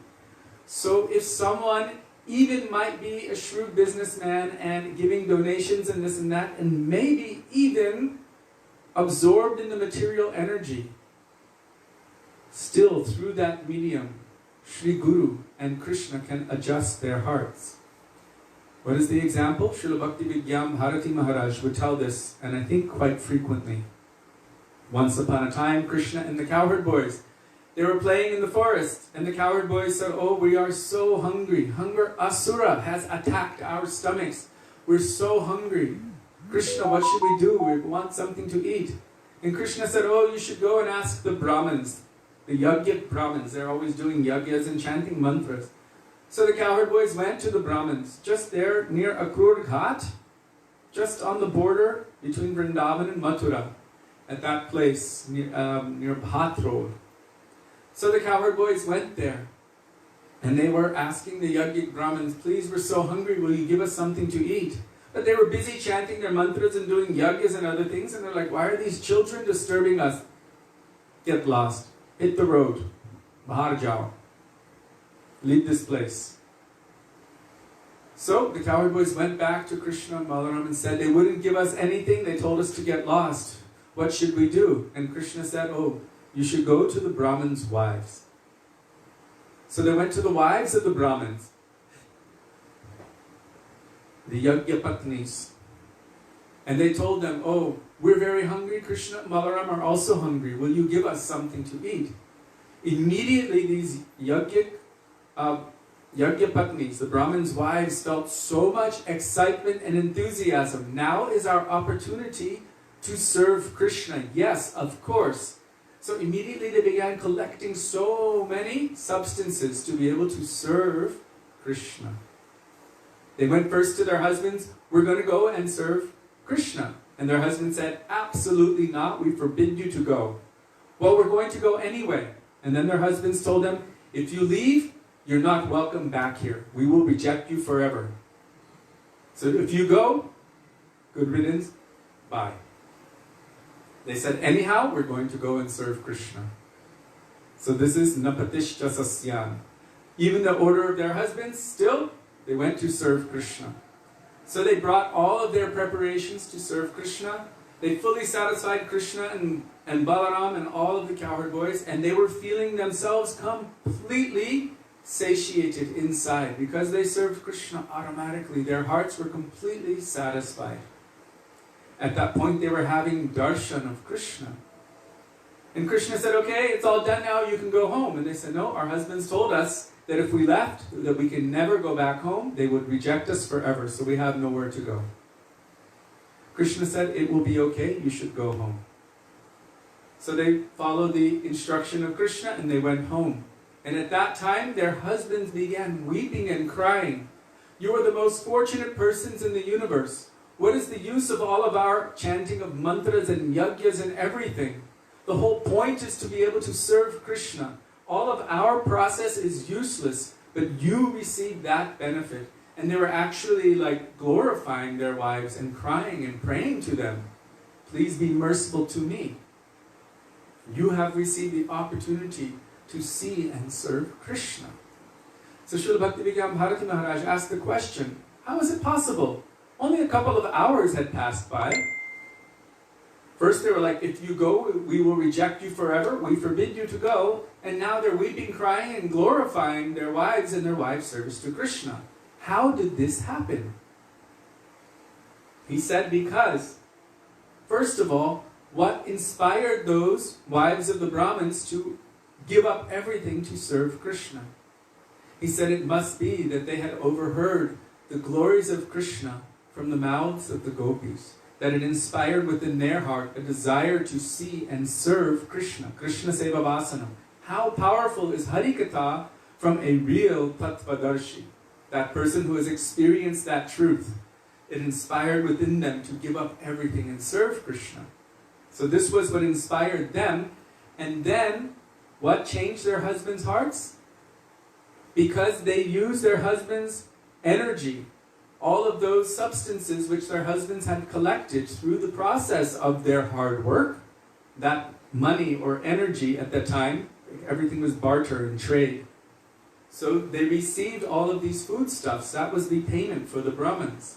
So if someone even might be a shrewd businessman and giving donations and this and that, and maybe even absorbed in the material energy, still through that medium, Sri Guru and Krishna can adjust their hearts. What is the example? Srila Bhaktivedanta Maharaj would tell this, and I think quite frequently. Once upon a time, Krishna and the cowherd boys, they were playing in the forest, and the cowherd boys said, oh, we are so hungry. Hunger asura has attacked our stomachs. We're so hungry. Krishna, what should we do? We want something to eat. And Krishna said, oh, you should go and ask the Brahmins, the Yajnik Brahmins. They're always doing yagyas and chanting mantras. So the cowherd boys went to the Brahmins, just there near Akrur Ghat, just on the border between Vrindavan and Mathura, at that place near Bhat Road. So the cowherd boys went there, and they were asking the Yajnik Brahmins, please, we're so hungry, will you give us something to eat? But they were busy chanting their mantras and doing yagyas and other things, and they're like, why are these children disturbing us? Get lost. Hit the road. Bahar jao. Leave this place. So the cowherd boys went back to Krishna and Balaram and said, they wouldn't give us anything, they told us to get lost. What should we do? And Krishna said, oh, you should go to the Brahmins' wives. So they went to the wives of the Brahmins, the Yagyapatnis, and they told them, oh, we're very hungry, Krishna and Balaram are also hungry, will you give us something to eat? Immediately these Yagyapatnis, the Brahmins' wives, felt so much excitement and enthusiasm. Now is our opportunity to serve Krishna. Yes, of course. So immediately they began collecting so many substances to be able to serve Krishna. They went first to their husbands, we're going to go and serve Krishna. And their husband said, absolutely not, we forbid you to go. Well, we're going to go anyway. And then their husbands told them, if you leave, you're not welcome back here. We will reject you forever. So if you go, good riddance, bye. They said, anyhow, we're going to go and serve Krishna. So this is napatishcha sasyan. Even the order of their husbands, still, they went to serve Krishna. So they brought all of their preparations to serve Krishna. They fully satisfied Krishna and Balaram and all of the cowherd boys, and they were feeling themselves completely satiated inside. Because they served Krishna automatically, their hearts were completely satisfied. At that point, they were having darshan of Krishna. And Krishna said, okay, it's all done now, you can go home. And they said, no, our husbands told us that if we left, that we can never go back home. They would reject us forever, so we have nowhere to go. Krishna said, it will be okay, you should go home. So they followed the instruction of Krishna and they went home. And at that time, their husbands began weeping and crying. You are the most fortunate persons in the universe. What is the use of all of our chanting of mantras and yagyas and everything? The whole point is to be able to serve Krishna. All of our process is useless, but you receive that benefit. And they were actually like glorifying their wives and crying and praying to them. Please be merciful to me. You have received the opportunity to see and serve Krishna. So Srila Bhaktivedanta Maharaj asked the question, how is it possible? Only a couple of hours had passed by. First they were like, if you go, we will reject you forever. We forbid you to go. And now they're weeping, crying, and glorifying their wives and their wives' service to Krishna. How did this happen? He said because, first of all, what inspired those wives of the Brahmins to give up everything to serve Krishna? He said it must be that they had overheard the glories of Krishna from the mouths of the gopis, that it inspired within their heart a desire to see and serve Krishna, Krishna Seva Vasanam. How powerful is Harikatha from a real Tattvadarshi, that person who has experienced that truth. It inspired within them to give up everything and serve Krishna. So this was what inspired them. And then, what changed their husbands' hearts? Because they used their husbands' energy, all of those substances which their husbands had collected through the process of their hard work, that money or energy at that time, everything was barter and trade. So they received all of these foodstuffs. That was the payment for the Brahmins.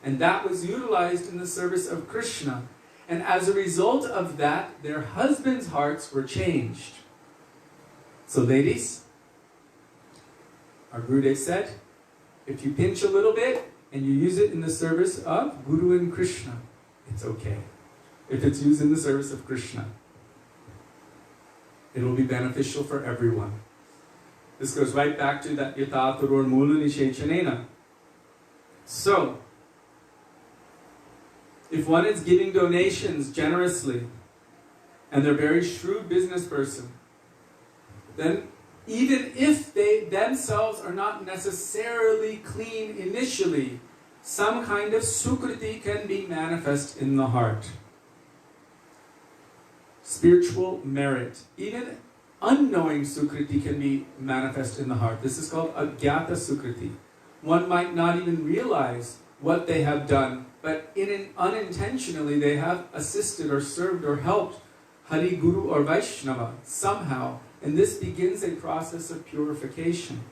And that was utilized in the service of Krishna. And as a result of that, their husbands' hearts were changed. So ladies, our Gurudev said, if you pinch a little bit and you use it in the service of Guru and Krishna, it's okay. If it's used in the service of Krishna, it will be beneficial for everyone. This goes right back to that yata turur mula nishechanena. So, if one is giving donations generously, and they're a very shrewd business person, then even if they themselves are not necessarily clean initially, some kind of sukriti can be manifest in the heart. Spiritual merit, even unknowing sukriti can be manifest in the heart. This is called agyata sukriti. One might not even realize what they have done, but unintentionally they have assisted or served or helped Hari, Guru or Vaisnava somehow. And this begins a process of purification.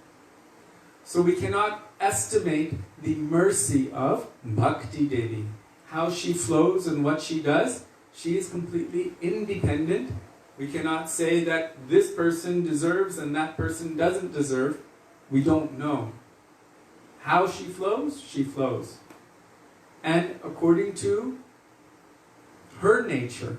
So we cannot estimate the mercy of Bhakti Devi. How she flows and what she does. She is completely independent. We cannot say that this person deserves and that person doesn't deserve. We don't know. How she flows, she flows. And according to her nature,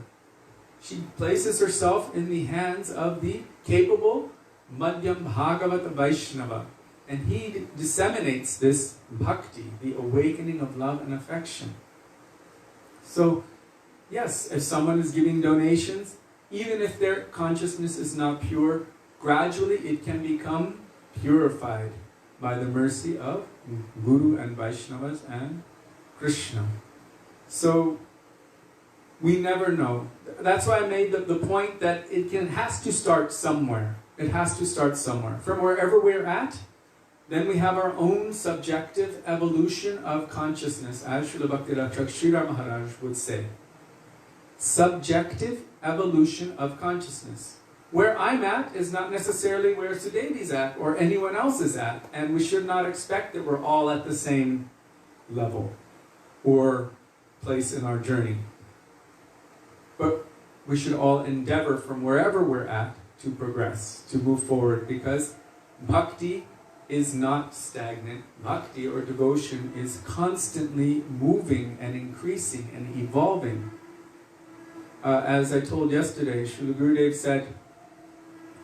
she places herself in the hands of the capable Madhyam Bhagavata Vaisnava. And he disseminates this bhakti, the awakening of love and affection. So, yes, if someone is giving donations, even if their consciousness is not pure, gradually it can become purified by the mercy of Guru and Vaishnavas and Krishna. So, we never know. That's why I made the point that it has to start somewhere. It has to start somewhere. From wherever we're at, then we have our own subjective evolution of consciousness, as Srila Bhaktivedanta Srila Maharaj would say. Subjective evolution of consciousness. Where I'm at is not necessarily where Sudevi's at or anyone else is at, and we should not expect that we're all at the same level or place in our journey. But we should all endeavor from wherever we're at to progress, to move forward, because bhakti is not stagnant. Bhakti or devotion is constantly moving and increasing and evolving. As I told yesterday, Srila Gurudev said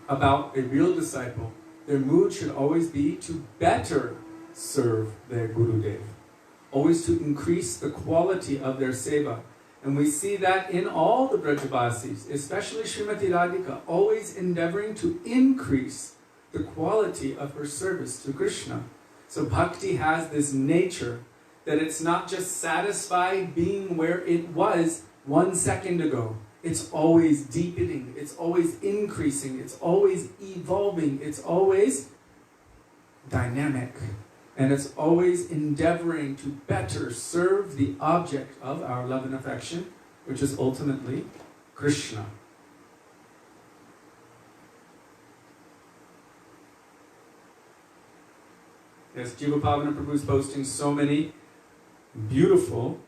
about a real disciple, their mood should always be to better serve their Gurudev, always to increase the quality of their seva. And we see that in all the Brajavasis, especially Srimati Radhika, always endeavoring to increase the quality of her service to Krishna. So bhakti has this nature that it's not just satisfied being where it was 1 second ago. It's always deepening, it's always increasing, it's always evolving, it's always dynamic. And it's always endeavoring to better serve the object of our love and affection, which is ultimately Krishna. Yes, Jiva Pavana Prabhu is posting so many beautiful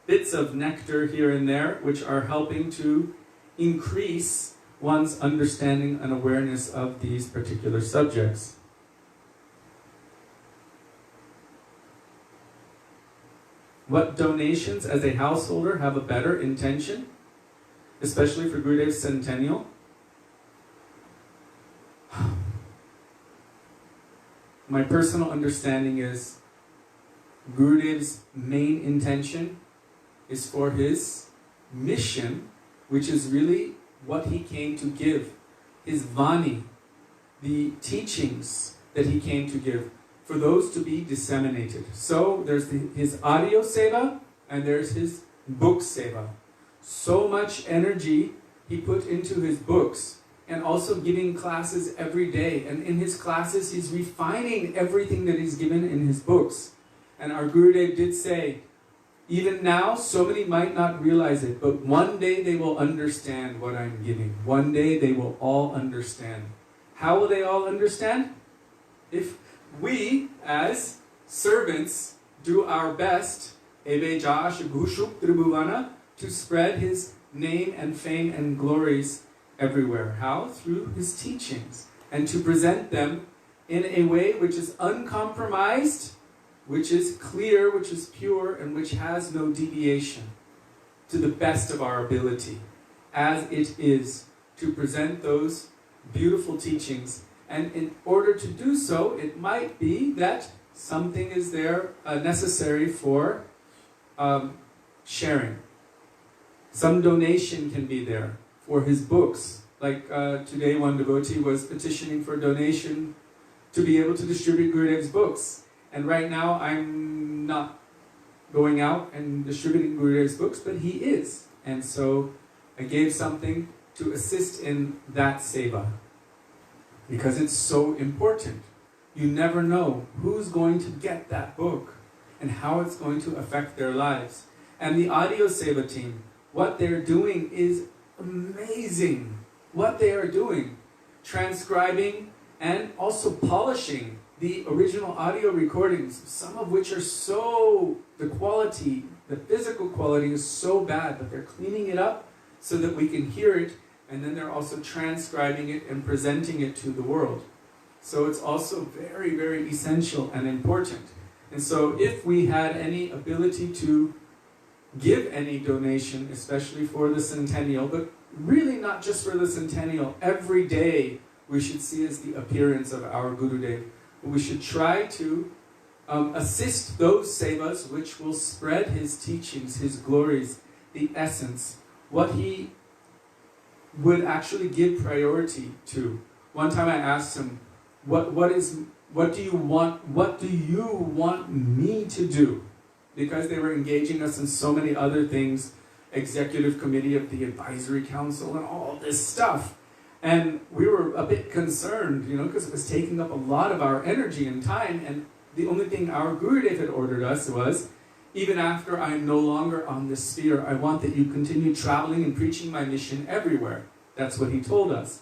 bits of nectar here and there, which are helping to increase one's understanding and awareness of these particular subjects. What donations as a householder have a better intention, especially for Gurudev's centennial? My personal understanding is Gurudev's main intention is for his mission, which is really what he came to give. His Vani, the teachings that he came to give, for those to be disseminated. So there's his audio seva and there's his book seva. So much energy he put into his books, and also giving classes every day. And in his classes, he's refining everything that he's given in his books. And our Gurudev did say, even now, so many might not realize it, but one day they will understand what I'm giving. One day they will all understand. How will they all understand? If we, as servants, do our best, to spread his name and fame and glories everywhere. How? Through his teachings. And to present them in a way which is uncompromised, which is clear, which is pure, and which has no deviation, to the best of our ability, as it is, to present those beautiful teachings. And in order to do so, it might be that something is there necessary for sharing. Some donation can be there for his books. Like today, one devotee was petitioning for donation to be able to distribute Gurudev's books. And right now, I'm not going out and distributing Gurudev's books, but he is. And so I gave something to assist in that seva, because it's so important. You never know who's going to get that book and how it's going to affect their lives. And the audio seva team, what they're doing is amazing. What they are doing, transcribing and also polishing the original audio recordings, some of which are so, the quality, the physical quality is so bad, but they're cleaning it up so that we can hear it, and then they're also transcribing it and presenting it to the world. So it's also very, very essential and important. And so if we had any ability to give any donation, especially for the centennial, but really not just for the centennial, every day we should see as the appearance of our Gurudev. We should try to assist those sevas which will spread his teachings, his glories, the essence, what he would actually give priority to. One time I asked him, what do you want me to do? Because they were engaging us in so many other things, executive committee of the advisory council and all this stuff. And we were a bit concerned, because it was taking up a lot of our energy and time, and the only thing our Gurudev had ordered us was, even after I am no longer on this sphere, I want that you continue traveling and preaching my mission everywhere. That's what he told us.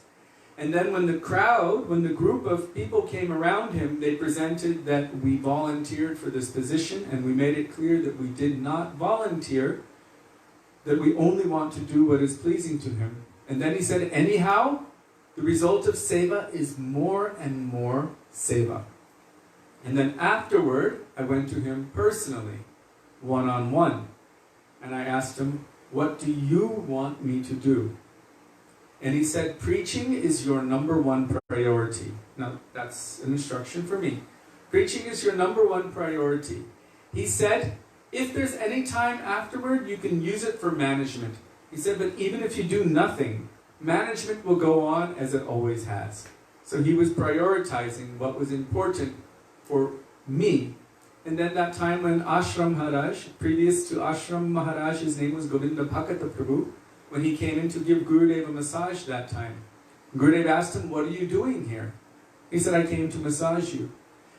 And then when the group of people came around him, they presented that we volunteered for this position, and we made it clear that we did not volunteer, that we only want to do what is pleasing to him. And then he said, anyhow, the result of seva is more and more seva. And then afterward, I went to him personally, one-on-one. And I asked him, what do you want me to do? And he said, preaching is your number one priority. Now, that's an instruction for me. Preaching is your number one priority. He said, if there's any time afterward, you can use it for management. He said, but even if you do nothing, management will go on as it always has. So he was prioritizing what was important for me. And then that time when Ashram Maharaj, previous to Ashram Maharaj, his name was Govinda Bhakata Prabhu, when he came in to give Gurudeva a massage that time, Gurudev asked him, what are you doing here? He said, I came to massage you.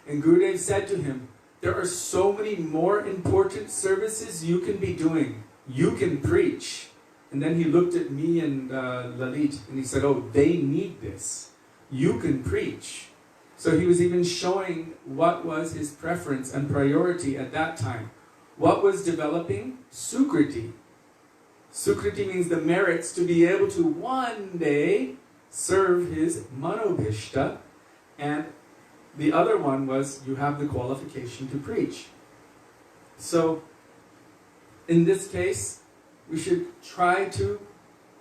And Gurudev said to him, there are so many more important services you can be doing. You can preach. And then he looked at me and Lalit, and he said, oh, they need this. You can preach. So he was even showing what was his preference and priority at that time. What was developing? Sukriti. Sukriti means the merits to be able to one day serve his manobhishta. And the other one was you have the qualification to preach. So in this case, we should try to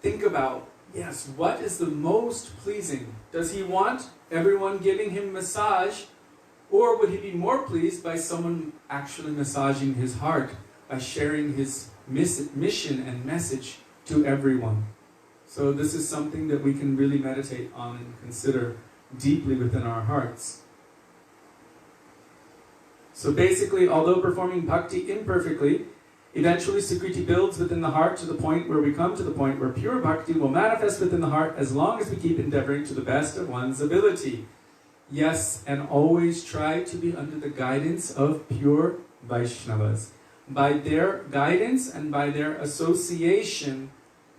think about, yes, what is the most pleasing? Does he want everyone giving him massage, or would he be more pleased by someone actually massaging his heart, by sharing his mission and message to everyone? So this is something that we can really meditate on and consider deeply within our hearts. So basically, although performing bhakti imperfectly, eventually Sukriti builds within the heart to the point where we come to the point where pure bhakti will manifest within the heart as long as we keep endeavoring to the best of one's ability. Yes, and always try to be under the guidance of pure Vaishnavas. By their guidance and by their association,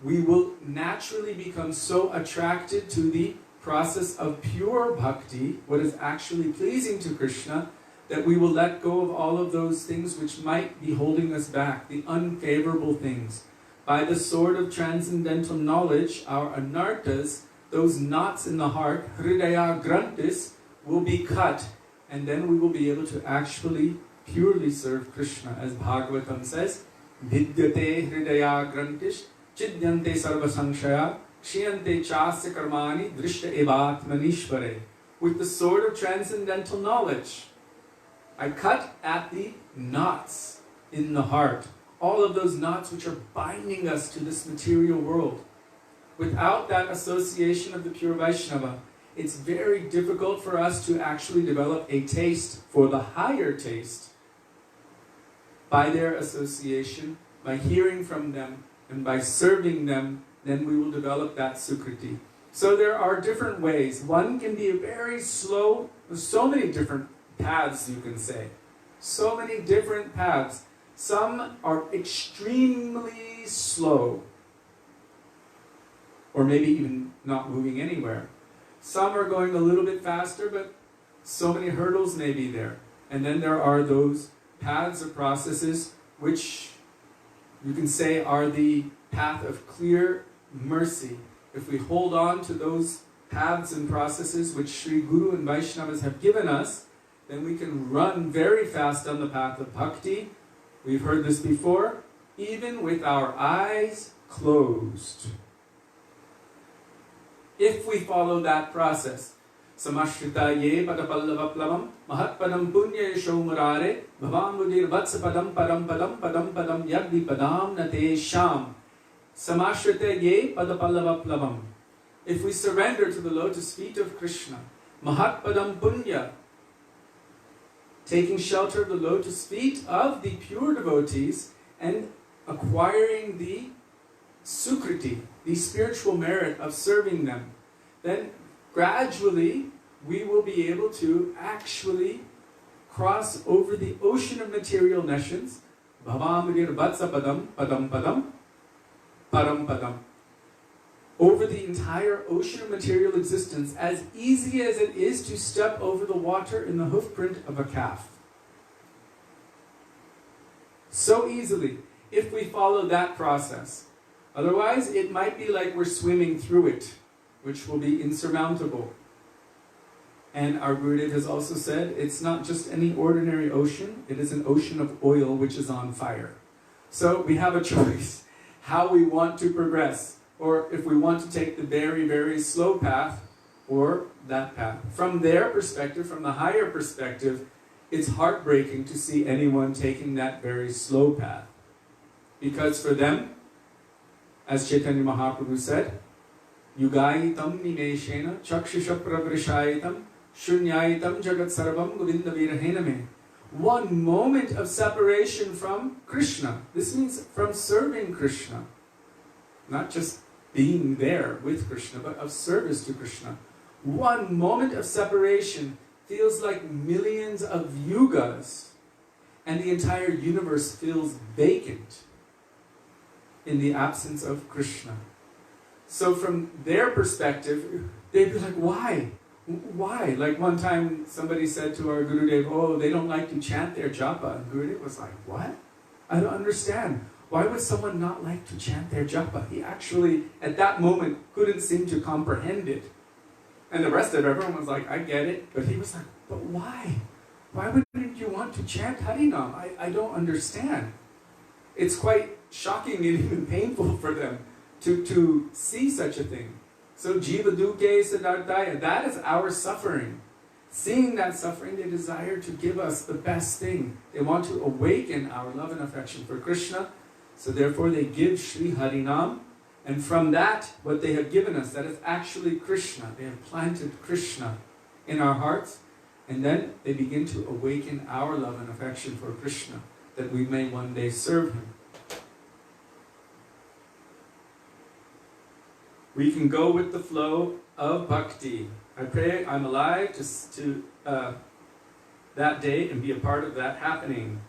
we will naturally become so attracted to the process of pure bhakti, what is actually pleasing to Krishna, that we will let go of all of those things which might be holding us back, the unfavorable things. By the sword of transcendental knowledge, our anartas, those knots in the heart, hridaya grantis, will be cut, and then we will be able to actually purely serve Krishna. As Bhagavatam says, Vidyate hridaya grantish, chidyante sarva sanshaya, kshiyante chasya karmani, drishta evatmanishvare. With the sword of transcendental knowledge, I cut at the knots in the heart. All of those knots which are binding us to this material world. Without that association of the pure Vaishnava, it's very difficult for us to actually develop a taste for the higher taste. By their association, by hearing from them, and by serving them, then we will develop that Sukriti. So there are different ways. One can be a very slow, so many different paths, you can say. So many different paths. Some are extremely slow, or maybe even not moving anywhere. Some are going a little bit faster, but so many hurdles may be there. And then there are those paths or processes which you can say are the path of clear mercy. If we hold on to those paths and processes which Sri Guru and Vaishnavas have given us, then we can run very fast on the path of bhakti. We've heard this before, even with our eyes closed. If we follow that process, samashrita ye padapallavaplavam mahatpadam punya yashomurare bhavamudir vatsapadam param padam padam padam yagdi padam nate sham. Samashrita ye padapallavaplavam. If we surrender to the lotus feet of Krishna, mahatpadam punya, taking shelter of the lotus feet of the pure devotees and acquiring the sukriti, the spiritual merit of serving them, then gradually we will be able to actually cross over the ocean of material nations, bhavamudir vatsapadam padam padam param padam, over the entire ocean of material existence, as easy as it is to step over the water in the hoof print of a calf. So easily, if we follow that process. Otherwise, it might be like we're swimming through it, which will be insurmountable. And our Gurudev has also said, it's not just any ordinary ocean, it is an ocean of oil which is on fire. So we have a choice, how we want to progress. Or if we want to take the very, very slow path, or that path. From their perspective, from the higher perspective, it's heartbreaking to see anyone taking that very slow path. Because for them, as Chaitanya Mahaprabhu said, Yugayitam nimeshena chakshusha pravrishayitam shunyayitam jagat sarvam govinda virahename. One moment of separation from Krishna. This means from serving Krishna. Not just being there with Krishna, but of service to Krishna. One moment of separation feels like millions of yugas, and the entire universe feels vacant in the absence of Krishna. So from their perspective, they'd be like, why? Why? Like one time somebody said to our Gurudev, oh, they don't like to chant their japa. And Gurudev was like, what? I don't understand. Why would someone not like to chant their japa? He actually, at that moment, couldn't seem to comprehend it. And the rest of everyone was like, I get it. But he was like, but why? Why wouldn't you want to chant Harinam? I don't understand. it's quite shocking and even painful for them to see such a thing. So jiva duke sadartaya, that is our suffering. Seeing that suffering, they desire to give us the best thing. They want to awaken our love and affection for Krishna. So therefore they give Sri Harinam. And from that, what they have given us, that is actually Krishna. They have planted Krishna in our hearts. And then they begin to awaken our love and affection for Krishna, that we may one day serve Him. We can go with the flow of bhakti. I pray I'm alive to that day and be a part of that happening.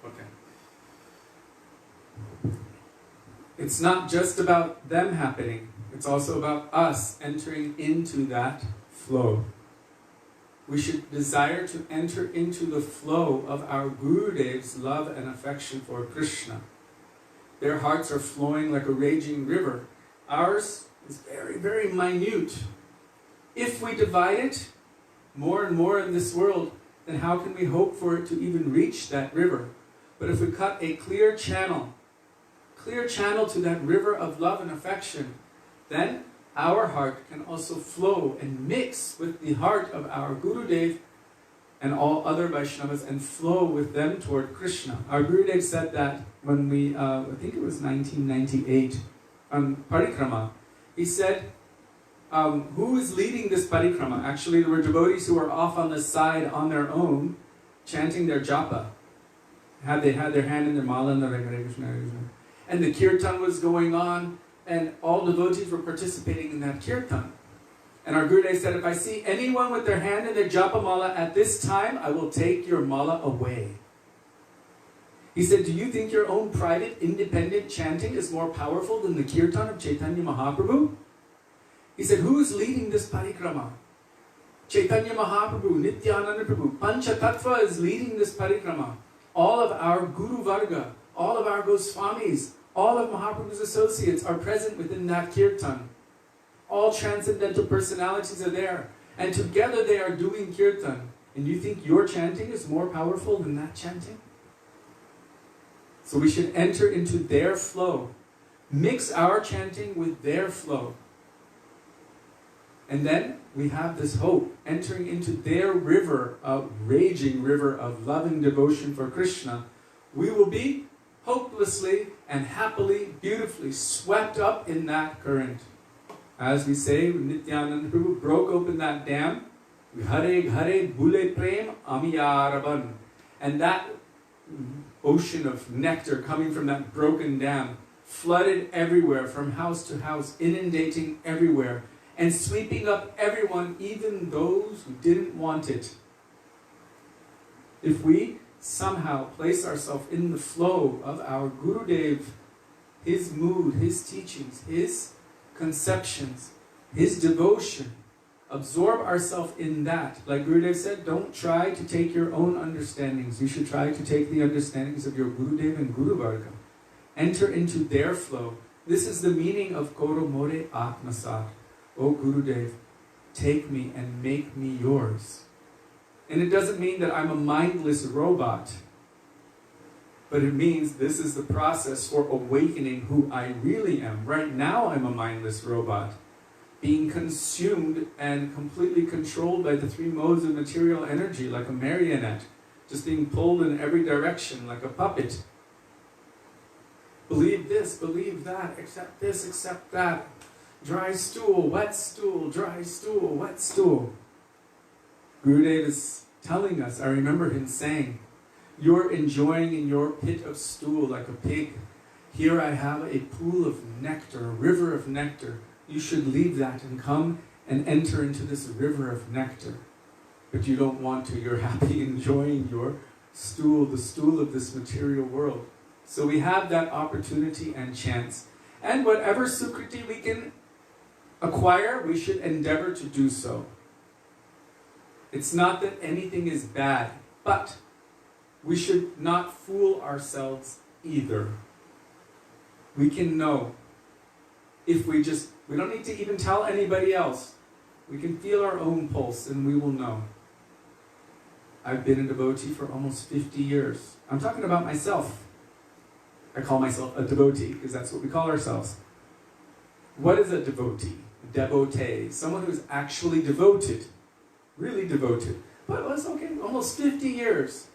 Okay. It's not just about them happening. It's also about us entering into that flow. We should desire to enter into the flow of our Gurudev's love and affection for Krishna. Their hearts are flowing like a raging river. Ours is very, very minute. If we divide it more and more in this world, then how can we hope for it to even reach that river? But if we cut a clear channel to that river of love and affection, then our heart can also flow and mix with the heart of our Gurudev and all other Vaishnavas and flow with them toward Krishna. Our Gurudev said that when we, I think it was 1998, on Parikrama. He said, who is leading this Parikrama? Actually, there were devotees who were off on the side on their own, chanting their japa. They had their hand in their mala and the Hare Krishna, Hare Krishna. And the kirtan was going on, and all devotees were participating in that kirtan. And our Gurudev said, if I see anyone with their hand in their japa mala at this time, I will take your mala away. He said, do you think your own private, independent chanting is more powerful than the kirtan of Chaitanya Mahaprabhu? He said, who is leading this parikrama? Chaitanya Mahaprabhu, Nityananda Prabhu, Pancha Tattva is leading this parikrama. All of our Guru Varga, all of our Goswamis, all of Mahaprabhu's associates are present within that kirtan. All transcendental personalities are there. And together they are doing kirtan. And you think your chanting is more powerful than that chanting? So we should enter into their flow. Mix our chanting with their flow. And then we have this hope, entering into their river, a raging river of loving devotion for Krishna. We will be hopelessly and happily, beautifully swept up in that current. As we say, Nityananda Prabhu broke open that dam. Hare Hare Bule Prem Amiyaraban. And that ocean of nectar coming from that broken dam flooded everywhere, from house to house, inundating everywhere, and sweeping up everyone, even those who didn't want it. If we somehow place ourselves in the flow of our Gurudev, his mood, his teachings, his conceptions, his devotion, absorb ourselves in that. Like Gurudev said, don't try to take your own understandings. You should try to take the understandings of your Gurudev and Guru Varga. Enter into their flow. This is the meaning of Koro More Atmasat. O Gurudev, take me and make me yours. And it doesn't mean that I'm a mindless robot, but it means this is the process for awakening who I really am. Right now I'm a mindless robot, being consumed and completely controlled by the three modes of material energy, like a marionette, just being pulled in every direction like a puppet. Believe this, believe that, accept this, accept that. Dry stool, wet stool, dry stool, wet stool. Gurudev is telling us, I remember him saying, you're enjoying in your pit of stool like a pig. Here I have a pool of nectar, a river of nectar. You should leave that and come and enter into this river of nectar. But you don't want to. You're happy enjoying your stool, the stool of this material world. So we have that opportunity and chance. And whatever sukriti we can acquire, we should endeavor to do so. It's not that anything is bad, but we should not fool ourselves either. We can know if we don't need to even tell anybody else. We can feel our own pulse and we will know. I've been a devotee for almost 50 years. I'm talking about myself. I call myself a devotee because that's what we call ourselves. What is a devotee? A devotee, someone who's actually devoted, really devoted. But it was okay, almost 50 years.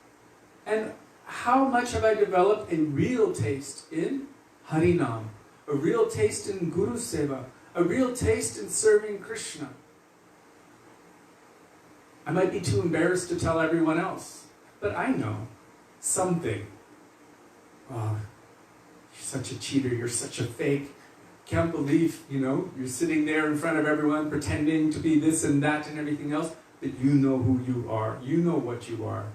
And how much have I developed a real taste in Harinam, a real taste in Guru Seva, a real taste in serving Krishna? I might be too embarrassed to tell everyone else, but I know something. Oh, you're such a cheater, you're such a fake. Can't believe, you're sitting there in front of everyone pretending to be this and that and everything else, but you know who you are. You know what you are.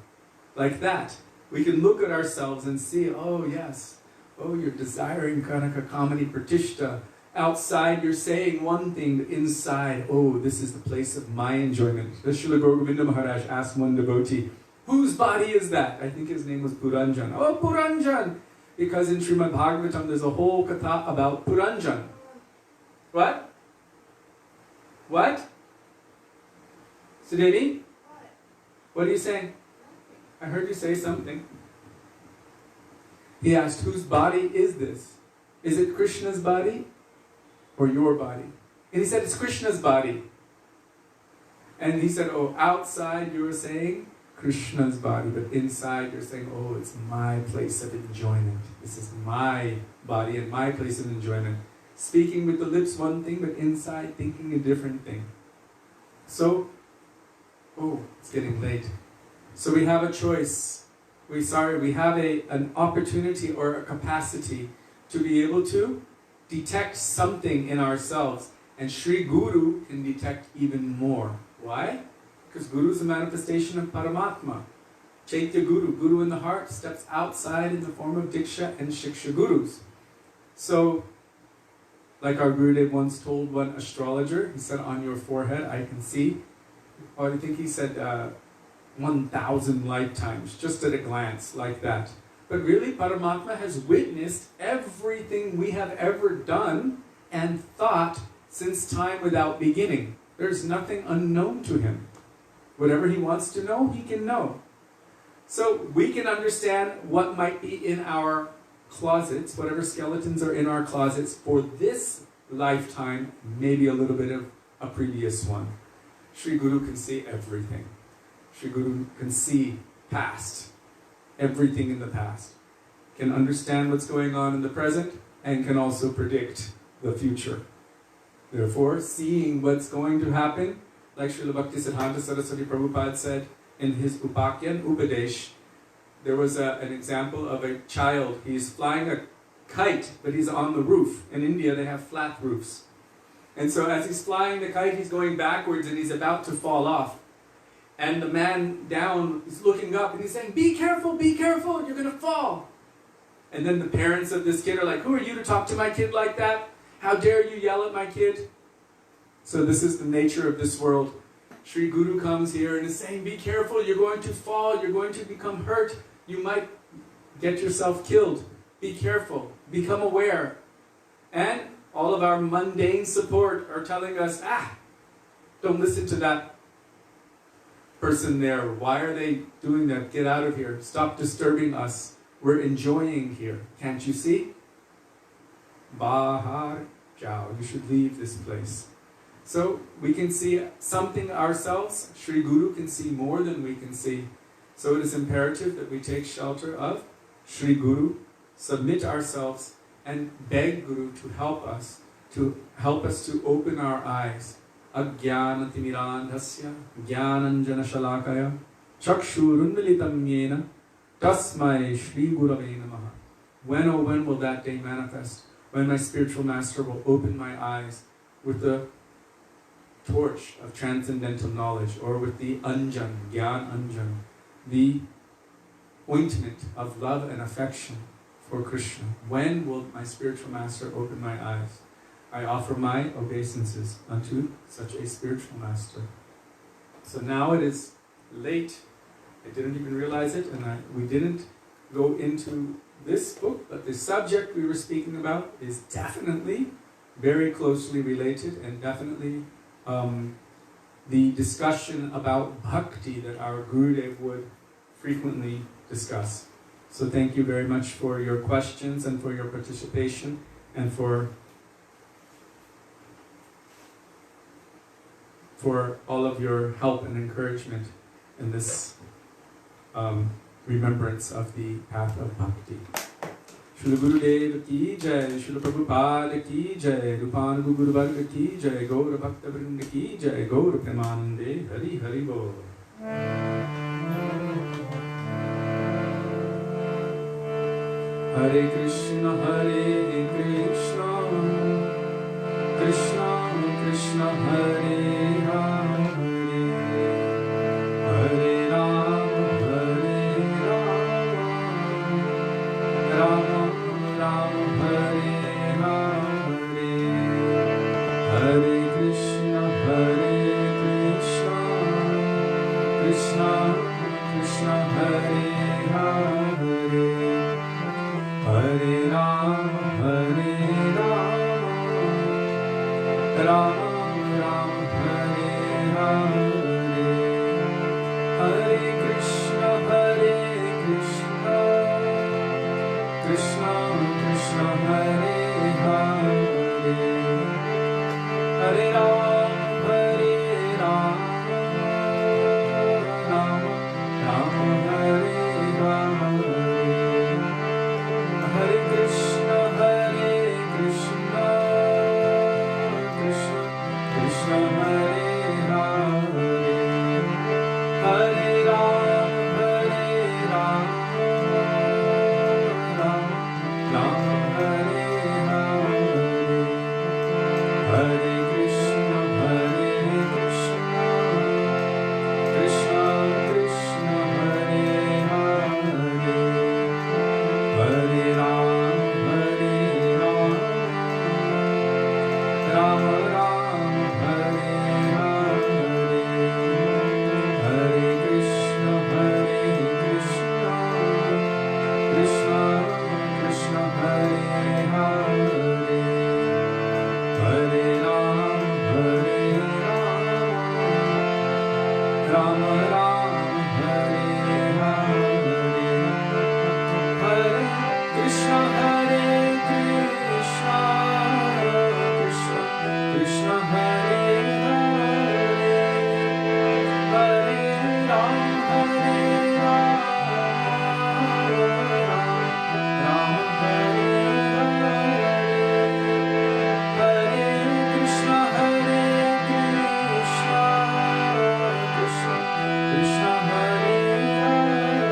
Like that. We can look at ourselves and see, oh yes, oh you're desiring Kanaka Kamani Pratishta. Outside you're saying one thing, but inside, oh this is the place of my enjoyment. Srila Gurudeva Maharaj asked one devotee, whose body is that? I think his name was Puranjan. Oh Puranjan! Because in Srimad Bhagavatam there's a whole katha about Puranjan. What? What? Sudevi? What are you saying? I heard you say something. He asked, whose body is this? Is it Krishna's body or your body? And he said, it's Krishna's body. And he said, oh, outside you were saying Krishna's body, but inside you're saying, oh, it's my place of enjoyment. This is my body and my place of enjoyment. Speaking with the lips one thing, but inside thinking a different thing. So, oh, it's getting late. So we have a choice. We have an opportunity or a capacity to be able to detect something in ourselves. And Sri Guru can detect even more. Why? Because Guru is a manifestation of Paramatma. Chaitya Guru, Guru in the heart, steps outside in the form of Diksha and Shiksha Gurus. So, like our Gurudev once told one astrologer, he said, on your forehead I can see, or I think he said 1,000 lifetimes, just at a glance, like that. But really, Paramatma has witnessed everything we have ever done and thought since time without beginning. There's nothing unknown to him. Whatever he wants to know, he can know. So we can understand what might be in our closets, whatever skeletons are in our closets for this lifetime, maybe a little bit of a previous one. Sri Guru can see everything. Sri Guru can see past, everything in the past. Can understand what's going on in the present and can also predict the future. Therefore, seeing what's going to happen, like Srila Bhaktisiddhanta Saraswati Prabhupada said in his Upakyan Upadesh, there was an example of a child. He's flying a kite, but he's on the roof. In India, they have flat roofs. And so as he's flying the kite, he's going backwards and he's about to fall off. And the man down is looking up and he's saying, be careful, you're going to fall. And then the parents of this kid are like, who are you to talk to my kid like that? How dare you yell at my kid? So this is the nature of this world. Sri Guru comes here and is saying, be careful, you're going to fall, you're going to become hurt, you might get yourself killed. Be careful, become aware. And all of our mundane support are telling us, don't listen to that person there. Why are they doing that? Get out of here. Stop disturbing us. We're enjoying here. Can't you see? Bahar jao. You should leave this place. So we can see something ourselves. Sri Guru can see more than we can see. So it is imperative that we take shelter of Sri Guru, submit ourselves, and beg Guru to help us to open our eyes. Ajnana timirandhasya jnananjana shalakaya chakshurunmilitam yena tasmai Shri Gurave namaha. When, oh when will that day manifest? When my spiritual master will open my eyes with the torch of transcendental knowledge, or with the anjan, gyan anjan, the ointment of love and affection for Krishna. When will my spiritual master open my eyes? I offer my obeisances unto such a spiritual master. So now it is late. I didn't even realize it, and we didn't go into this book, but the subject we were speaking about is definitely very closely related and definitely the discussion about bhakti that our Gurudev would frequently discuss. So thank you very much for your questions and for your participation and for all of your help and encouragement in this remembrance of the path of bhakti. Srila Gurudev ki jai, Srila Prabhupada ki jai, Rupanuga Guru Varga ki jai, Gaura Bhaktivinoda ki jai, Gaura Premanande, Hari Hari Bol. Hare Krishna, Krishna Krishna, Hare Hare, Hare Rama, Rama Rama, Hare Hare, Hare Krishna, Krishna Krishna, Hare Hare, Hare Rama, Rama Rama, Hare Hare, Hare Krishna, Krishna Krishna, Hare Hare, Hare Rama, Rama Rama, Hare Hare, Hare Krishna, Krishna Krishna, Hare Hare, Hare Rama, Rama Hare Hare, Hare Krishna, Krishna Krishna, Hare Hare, Hare Rama, Rama Rama, Hare Hare, Hare Krishna, Krishna Krishna, Hare Hare, Hare Rama, Rama Rama, Hare Hare, Hare Krishna, Krishna Krishna, Hare Hare, Hare Rama, Rama Hare Hare, Hare Krishna, Krishna Krishna, Hare Hare,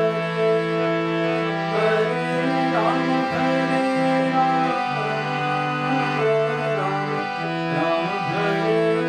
Hare Rama, Rama Hare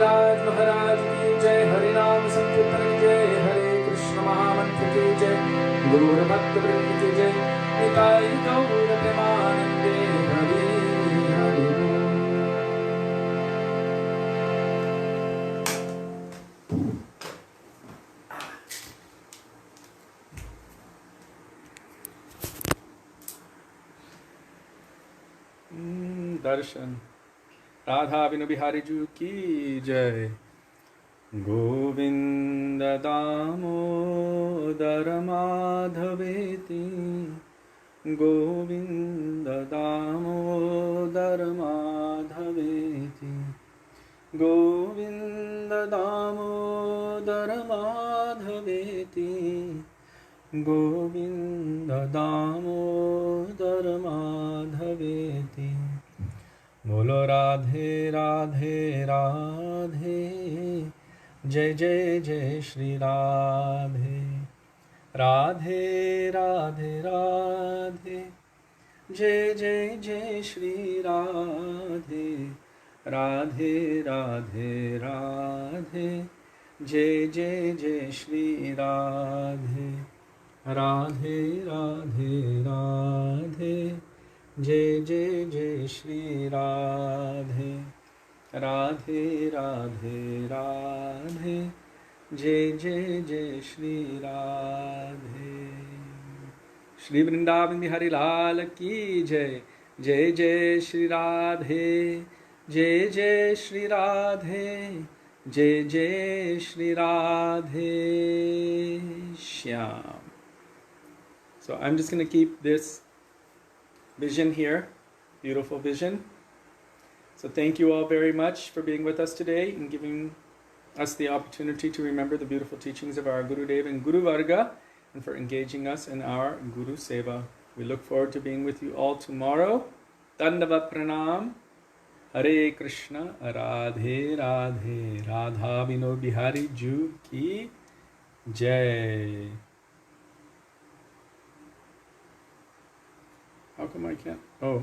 Giriraj महाराज की जय, हरि नाम संकीर्तन की जय, हरे कृष्ण महामंत्र की जय, गौर भक्त वृंद की जय, निताई गौर प्रेमानंदे, हरि हरि बोल। दर्शन राधा बिनु बिहारी जी की जय। गोविंद दामोदर माधवेति, गोविंद दामोदर माधवेति, गोविंद दामोदर माधवेति, गोविंद दामोदर माधवेति। बोलो राधे राधे राधे, जय जय जय श्री राधे, राधे राधे राधे, जय जय जय श्री राधे, राधे राधे राधे, जय जय जय श्री राधे, राधे राधे राधे, जय जय जय श्री राधे, राधे राधे राधे, जय जय जय श्री राधे। श्री वृंदावन बिहारी लाल की जय, जय जय श्री राधे, जय जय श्री राधे, जय जय Shri Radhe Shyam. So I'm just going to keep this vision here, beautiful vision. So thank you all very much for being with us today and giving us the opportunity to remember the beautiful teachings of our Gurudeva and Guru Varga, and for engaging us in our Guru Seva. We look forward to being with you all tomorrow. Dandavat Pranam. Hare Krishna, Radhe Radhe, Radha Vino Bihari Ju ki Jai. How come I can't? Oh.